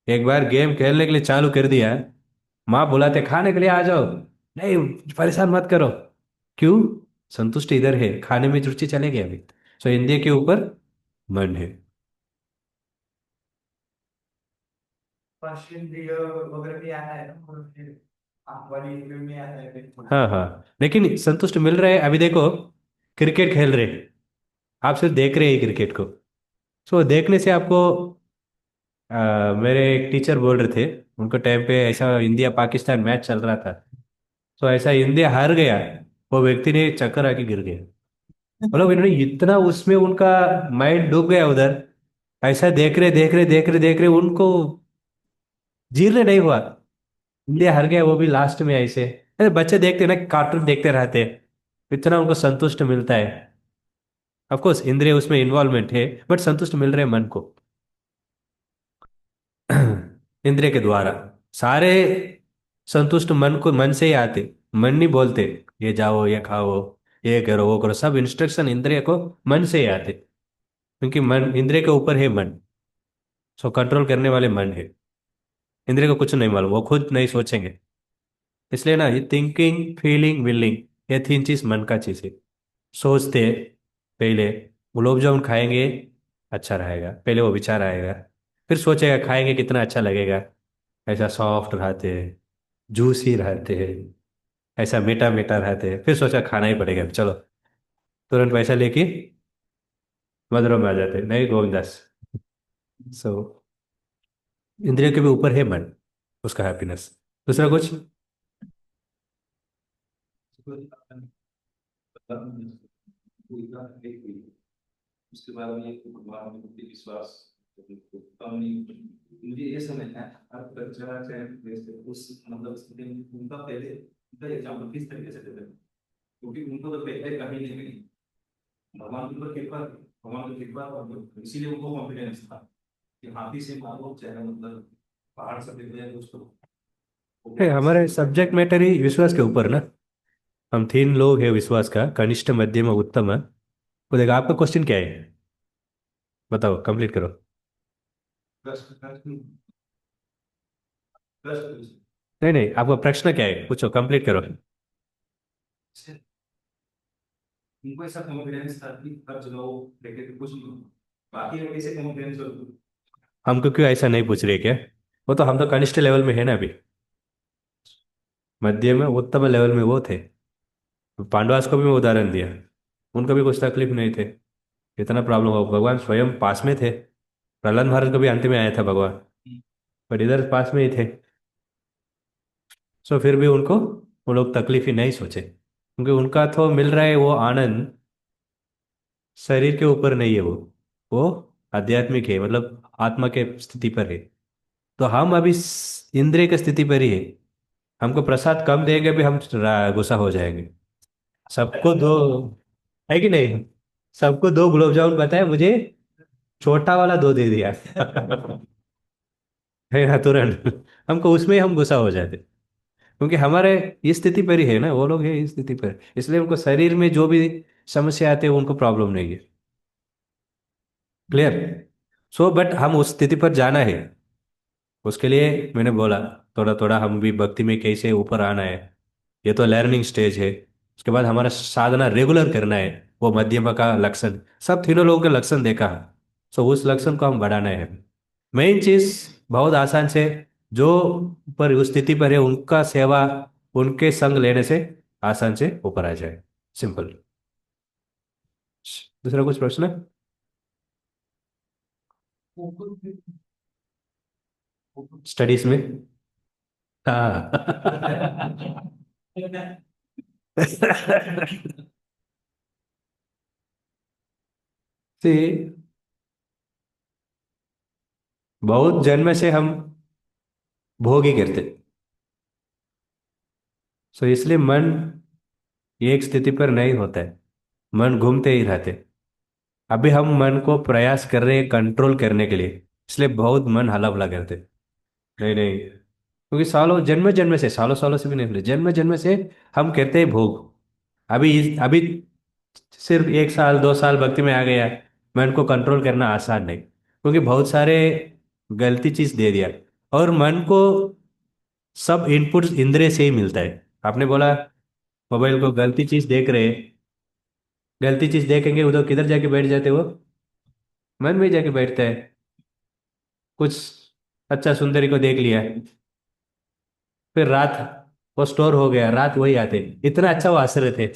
एक बार गेम खेलने के लिए चालू कर दिया, माँ बुलाते खाने के लिए आ जाओ, नहीं परेशान मत करो। क्यों, संतुष्ट इधर है, खाने में रुचि चलेगी अभी। सो इंद्रिय के ऊपर मन है। स्पर्शेंद्रिय वगैरह भी आता है ना, और फिर आंख वाली इंद्रिय में आता है फिर। हाँ हाँ, लेकिन संतुष्ट मिल रहा है। अभी देखो क्रिकेट खेल रहे, आप सिर्फ देख रहे हैं क्रिकेट को। सो देखने से आपको मेरे एक टीचर बोल रहे थे, उनको टाइम पे ऐसा इंडिया पाकिस्तान मैच चल रहा था। तो ऐसा इंडिया हार गया, वो व्यक्ति ने चक्कर आके गिर गया। मतलब इन्होंने इतना उसमें उनका माइंड डूब गया उधर। ऐसा देख रहे देख रहे देख रहे देख रहे उनको जीर्ण नहीं हुआ। इंडिया हार गया, वो भी लास्ट में ऐसे। अरे बच्चे देखते ना, कार्टून देखते रहते, इतना उनको संतुष्ट मिलता है। ऑफ कोर्स इंद्रिय उसमें इन्वॉल्वमेंट है, बट संतुष्ट मिल रहे हैं मन को। इंद्रिय के द्वारा सारे संतुष्ट मन को, मन से ही आते। मन नहीं बोलते ये जाओ ये खाओ ये करो वो करो, सब इंस्ट्रक्शन इंद्रिय को मन से ही आते। क्योंकि मन, इंद्रिय के ऊपर है मन। सो कंट्रोल करने वाले मन है। इंद्रिय को कुछ नहीं मालूम, वो खुद नहीं सोचेंगे। इसलिए ना, ये थिंकिंग फीलिंग विलिंग, ये तीन चीज मन का चीज है। सोचते पहले, गुलाब जामुन खाएंगे अच्छा रहेगा, पहले वो विचार आएगा। फिर सोचेगा खाएंगे कितना अच्छा लगेगा, ऐसा सॉफ्ट रहते हैं, जूसी रहते हैं, ऐसा मीठा मीठा रहते हैं। फिर सोचा खाना ही पड़ेगा, चलो तुरंत पैसा लेके मधुरा में आ जाते हैं, नहीं गोविंदास। सो इंद्रियों के भी ऊपर है मन, उसका हैप्पीनेस। दूसरा कुछ। उसके बाद में एक भगवान में प्रति विश्वास कम नहीं। मुझे ये समझना है आप कल्चर चाहे जैसे उस मतलब स्थिति में उनका पहले उनका एग्जाम्पल किस तरीके से देते हैं, क्योंकि उनको तो पहले कहीं नहीं मिली। भगवान के ऊपर कृपा, भगवान की कृपा, और इसीलिए उनको कॉन्फिडेंस था कि हाथी से मारो चाहे मतलब पहाड़ से गिर जाए उसको। है हमारे सब्जेक्ट मैटर ही विश्वास के ऊपर ना। हम तीन लोग हैं विश्वास का, कनिष्ठ मध्यम और उत्तम। वो देखा, आपका क्वेश्चन क्या है, बताओ कंप्लीट करो। ट्रस्ट ट्रस्ट ट्रस्ट नहीं नहीं, आपका प्रश्न क्या है, पूछो कंप्लीट करो। उनको ऐसा कॉन्फिडेंस था कि हर जगह वो लेके कुछ नहीं, बाकी लोग कैसे कॉन्फिडेंस हो। हमको क्यों ऐसा नहीं पूछ रहे क्या, वो तो हम तो कनिष्ठ लेवल में है ना अभी। मध्य में उत्तम लेवल में वो थे। पांडवास को भी मैं उदाहरण दिया, उनको भी कुछ तकलीफ नहीं थे, इतना प्रॉब्लम हो, भगवान स्वयं पास में थे। प्रहलाद महाराज को भी अंत में आया था भगवान, बट इधर पास में ही थे। सो फिर भी उनको वो लोग तकलीफ ही नहीं सोचे, क्योंकि उनका तो मिल रहा है वो आनंद शरीर के ऊपर नहीं है, वो आध्यात्मिक है, मतलब आत्मा के स्थिति पर है। तो हम अभी इंद्रिय की स्थिति पर ही है। हमको प्रसाद कम देंगे भी हम गुस्सा हो जाएंगे। सबको दो, है कि नहीं? सबको दो गुलाब जामुन बताए, मुझे छोटा वाला दो दे दिया है ना, तुरंत हमको उसमें ही हम गुस्सा हो जाते। क्योंकि हमारे इस स्थिति पर ही है ना, वो लोग है इस स्थिति पर, इसलिए उनको शरीर में जो भी समस्या आते हैं उनको प्रॉब्लम नहीं है। क्लियर? सो बट हम उस स्थिति पर जाना है, उसके लिए मैंने बोला थोड़ा थोड़ा हम भी भक्ति में कैसे ऊपर आना है। ये तो लर्निंग स्टेज है। उसके बाद हमारा साधना रेगुलर करना है, वो मध्यमा का लक्षण, सब तीनों लोगों के लक्षण देखा। सो उस लक्षण को हम बढ़ाना है। मेन चीज बहुत आसान से, जो ऊपर उस स्थिति पर है उनका सेवा, उनके संग लेने से आसान से ऊपर आ जाए। सिंपल। दूसरा कुछ प्रश्न? स्टडीज में? हाँ See, बहुत जन्म से हम भोग ही करते। सो इसलिए मन एक स्थिति पर नहीं होता है, मन घूमते ही रहते। अभी हम मन को प्रयास कर रहे हैं कंट्रोल करने के लिए, इसलिए बहुत मन हला बुला करते। नहीं नहीं, क्योंकि सालों जन्म जन्म से, सालों सालों से भी नहीं बोले, जन्म जन्म से हम करते हैं भोग। अभी अभी सिर्फ 1 साल 2 साल भक्ति में आ गया, मन को कंट्रोल करना आसान नहीं, क्योंकि बहुत सारे गलती चीज दे दिया। और मन को सब इनपुट इंद्रिय से ही मिलता है। आपने बोला मोबाइल को गलती चीज देख रहे हैं, गलती चीज देखेंगे उधर किधर जाके बैठ जाते वो, मन में जाके बैठता है। कुछ अच्छा सुंदरी को देख लिया, फिर रात वो स्टोर हो गया, रात वही आते, इतना अच्छा वो हंस रहे थे,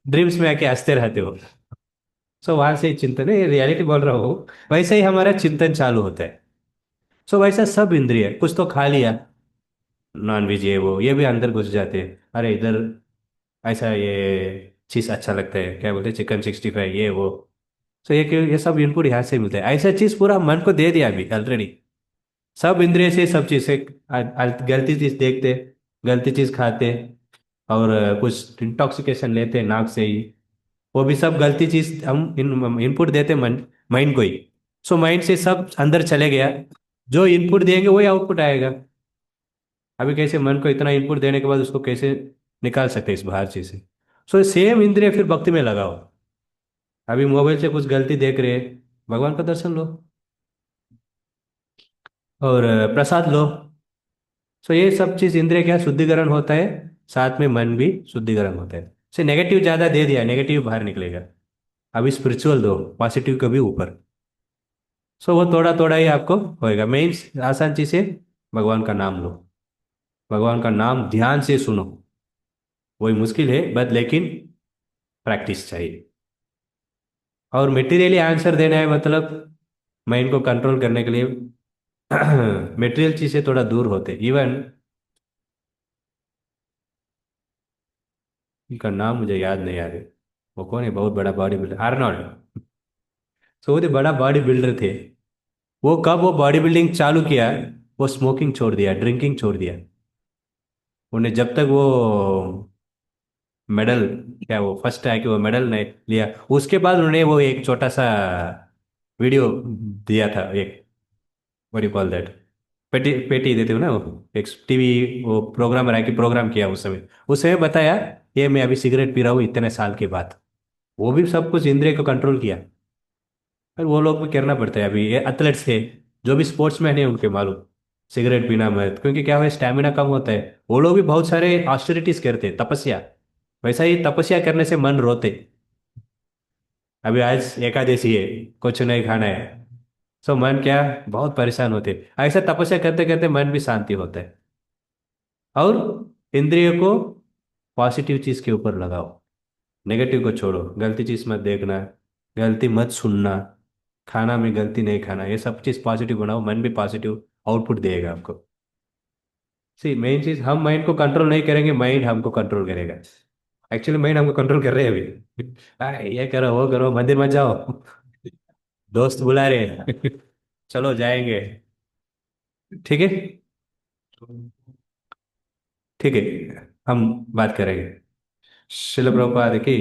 ड्रीम्स में आके हंसते रहते हो। सो वहां से ही चिंतन है, ये रियलिटी बोल रहा हूँ, वैसे ही हमारा चिंतन चालू होता है। सो वैसा सब इंद्रिय कुछ तो खा लिया, नॉन वेज ये वो, ये भी अंदर घुस जाते हैं, अरे इधर ऐसा ये चीज अच्छा लगता है, क्या बोलते हैं, चिकन 65 ये वो। सो ये क्यों, ये सब इनपुट यहाँ से मिलता है, ऐसा चीज पूरा मन को दे दिया अभी ऑलरेडी। सब इंद्रिय से सब चीज से गलती चीज देखते, गलती चीज खाते, और कुछ इंटॉक्सिकेशन लेते नाक से ही, वो भी सब गलती चीज हम इनपुट देते मन, माइंड को ही। सो माइंड से सब अंदर चले गया, जो इनपुट देंगे वही आउटपुट आएगा। अभी कैसे मन को इतना इनपुट देने के बाद उसको कैसे निकाल सकते हैं इस बाहर चीज से? सो सेम इंद्रिय फिर भक्ति में लगाओ। अभी मोबाइल से कुछ गलती देख रहे हैं, भगवान का दर्शन लो, और प्रसाद लो। सो ये सब चीज इंद्रिय क्या शुद्धिकरण होता है, साथ में मन भी शुद्धिकरण होता है। से नेगेटिव ज्यादा दे दिया, नेगेटिव बाहर निकलेगा। अभी स्पिरिचुअल दो, पॉजिटिव कभी ऊपर। सो वो थोड़ा थोड़ा ही आपको होएगा। मेन आसान चीज है, भगवान का नाम लो, भगवान का नाम ध्यान से सुनो। वही मुश्किल है बट लेकिन प्रैक्टिस चाहिए। और मटेरियली आंसर देना है, मतलब माइंड को कंट्रोल करने के लिए मटेरियल चीज से थोड़ा दूर होते। इवन उनका नाम मुझे याद नहीं आ रहा, वो कौन है, बहुत बड़ा बॉडी बिल्डर, आर्नोल्ड। सो वो तो बड़ा बॉडी बिल्डर थे। वो कब वो बॉडी बिल्डिंग चालू किया, वो स्मोकिंग छोड़ दिया, ड्रिंकिंग छोड़ दिया। उन्हें जब तक वो मेडल, क्या वो फर्स्ट आया कि वो मेडल नहीं लिया, उसके बाद उन्होंने वो एक छोटा सा वीडियो दिया था, एक व्हाट यू कॉल दैट, पेटी पेटी देते हो ना वो, एक टीवी वो प्रोग्राम रहा कि प्रोग्राम किया उस समय बताया, ये मैं अभी सिगरेट पी रहा हूँ इतने साल के बाद। वो भी सब कुछ इंद्रिय को कंट्रोल किया। पर वो लोग भी करना पड़ता है, अभी ये एथलेट्स है, जो भी स्पोर्ट्समैन है उनके मालूम, सिगरेट पीना मत, क्योंकि क्या है स्टैमिना कम होता है। वो लोग भी बहुत सारे ऑस्टेरिटीज करते हैं, तपस्या। वैसा ही तपस्या करने से मन रोते। अभी आज एकादशी है, कुछ नहीं खाना है, सो मन क्या, बहुत परेशान होते। ऐसा तपस्या करते करते मन भी शांति होता है। और इंद्रिय को पॉजिटिव चीज के ऊपर लगाओ, नेगेटिव को छोड़ो, गलती चीज मत देखना, गलती मत सुनना, खाना में गलती नहीं खाना, ये सब चीज पॉजिटिव बनाओ, मन भी पॉजिटिव आउटपुट देगा आपको। सी मेन चीज, हम माइंड को कंट्रोल नहीं करेंगे, माइंड हमको कंट्रोल करेगा। एक्चुअली माइंड हमको कंट्रोल कर रहे हैं अभी। ये करो वो करो, मंदिर मत जाओ, दोस्त बुला रहे हैं। चलो जाएंगे। ठीक है। ठीक है, हम बात करेंगे। शिल प्रभुपाद की।